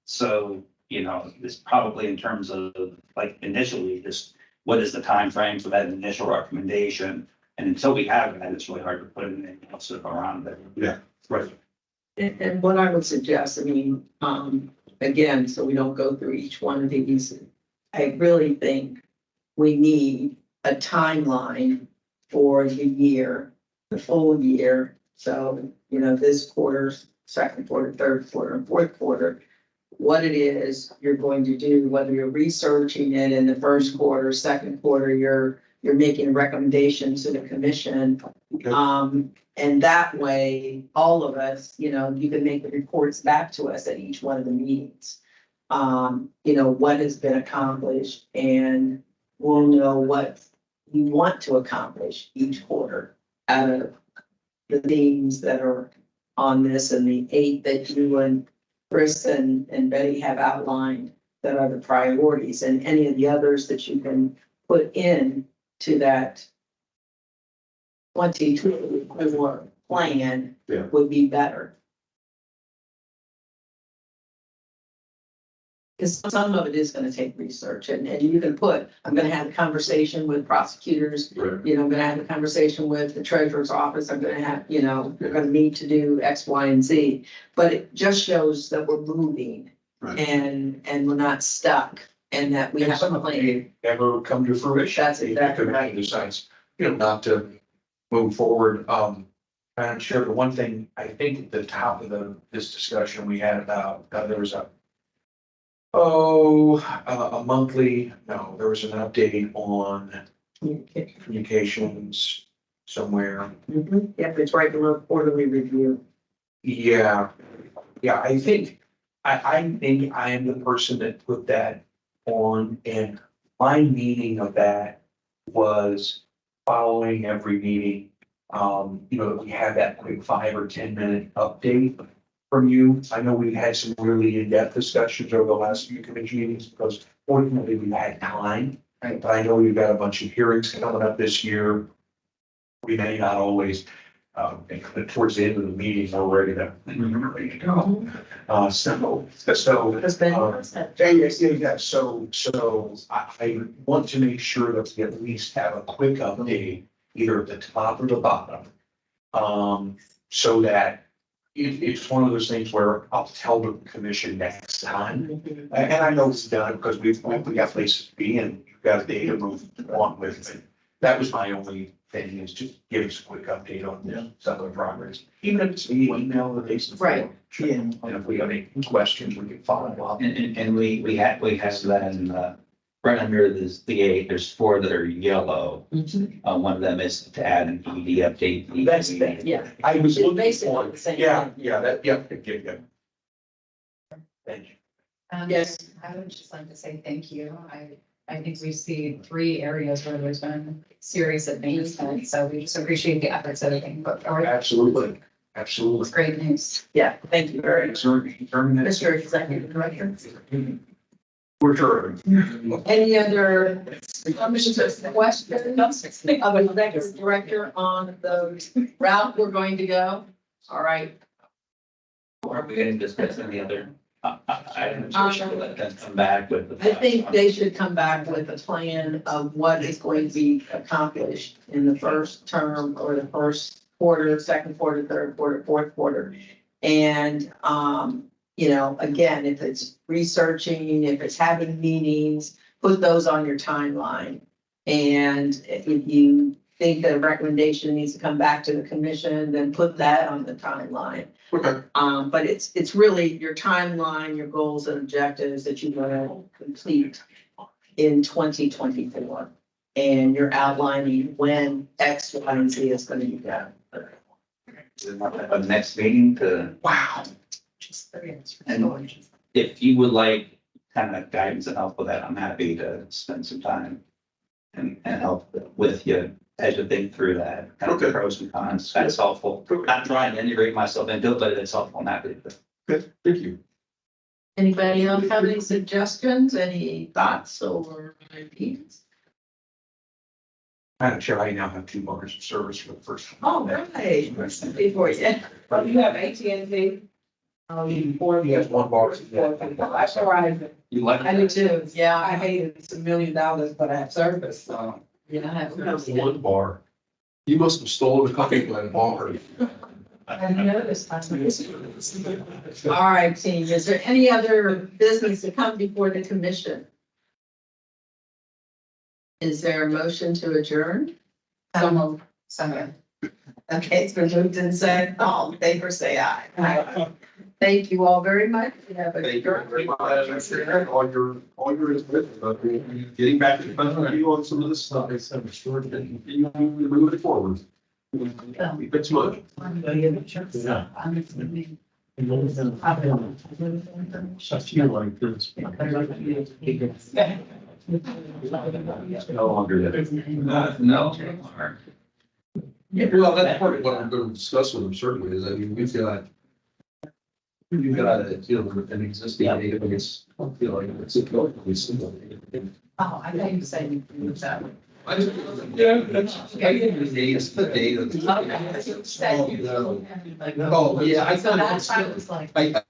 So, you know, it's probably in terms of, like, initially, just what is the time frame for that initial recommendation? And until we have that, it's really hard to put anything else around it. Yeah. Right. And what I would suggest, I mean, again, so we don't go through each one of these, I really think we need a timeline for the year, the full year. So, you know, this quarter, second quarter, third quarter, and fourth quarter, what it is you're going to do, whether you're researching it in the first quarter, second quarter, you're making recommendations to the commission. Okay. And that way, all of us, you know, you can make the reports back to us at each one of the meetings. You know, what has been accomplished, and we'll know what you want to accomplish each quarter out of the themes that are on this and the 8 that you and Chris and Betty have outlined that are the priorities, and any of the others that you can put in to that 2024 plan Yeah. would be better. Because some of it is gonna take research, and you can put, I'm gonna have a conversation with prosecutors, Right. you know, I'm gonna have a conversation with the treasurer's office, I'm gonna have, you know, we're gonna need to do X, Y, and Z. But it just shows that we're moving Right. and we're not stuck, and that we And have some a of plan. it never come to fruition. That's exactly The right. commission decides, you know, not to move forward. I'm sure the one thing, I think at the top of this discussion we had about, there was a monthly, no, there was an update on communications somewhere. Mhm. Yep, it's right below quarterly review. Yeah, I think I am the person that put that on, and my meaning of that was following every meeting. You know, we had that quick 5 or 10 minute update from you. I know we've had some really in-depth discussions over the last few committee meetings because fortunately we've had time. Right. But I know we've got a bunch of hearings coming up this year. We may not always And towards the end of the meeting, we're ready to go. So. Has been. Yeah, so I want to make sure that we at least have a quick update, either at the top or the bottom. So that it's one of those things where I'll tell the commission next time. And I know it's done because we got places to be and you've got data to move on with. But that was my only thing, is just give us a quick update on some of the progress. Even if it's via email or Facebook. Right. Yeah. And if we have any questions, we can follow up. And we have that, right under the 8, there's 4 that are yellow. One of them is to add an ED update. That's, yeah. I was It's looking basically for, the same yeah, thing. yeah, good. Thank you. Yes. I would just like to say thank you. I think we see 3 areas where there's been serious advancement, so we just appreciate the efforts that are being put forward. Absolutely, It's absolutely. great news. Yeah, thank you very much. Mr. Mr. Executive Director. We're sure. Any other questions of an executive director on the route we're going to go? All right. Are we gonna discuss any other items, or should we let them come back with? I think they should come back with a plan of what is going to be accomplished in the first term or the first quarter, second quarter, third quarter, fourth quarter. And, you know, again, if it's researching, if it's having meetings, put those on your timeline. And if you think the recommendation needs to come back to the commission, then put that on the timeline. Okay. But it's really your timeline, your goals and objectives that you want to complete in 2024. And you're outlining when X, Y, and Z is going to be done. The next meeting to, Wow. and if you would like kind of guidance and help with that, I'm happy to spend some time and help with you as you think through that, kind of the Okay. pros and cons. That's helpful. Not trying to integrate myself into it, but it's helpful. I'm happy to. Good, thank you. Anybody else have any suggestions, any thoughts or ideas? Madam Chair, I now have 2 bars of service for the first time. All right, before you. But you have AT&T. He has 1 bar. That's all right. You like? I do too, yeah. I hate it. It's $1 million, but I have service, so. Yeah, I have. One bar. You must have stolen a cookie at a bar. I noticed. All right, team, is there any other business to come before the commission? Is there a motion to adjourn? Second. Okay, it's been moved and said, all in favor, say aye. Aye. Thank you all very much. You have a Thank good. you. All your input, getting back to you on some of this stuff. You move it forward. It's much. Yeah. I feel like this. No longer that. No. Yeah, well, that's part of what I'm going to discuss with them certainly is, I mean, you've got a, you know, an existing database, you know, it's a relatively simple. Oh, I thought you said you moved that. Yeah, that's, it's the data. Okay. Oh, yeah, I So thought it that's was why I still, was like. I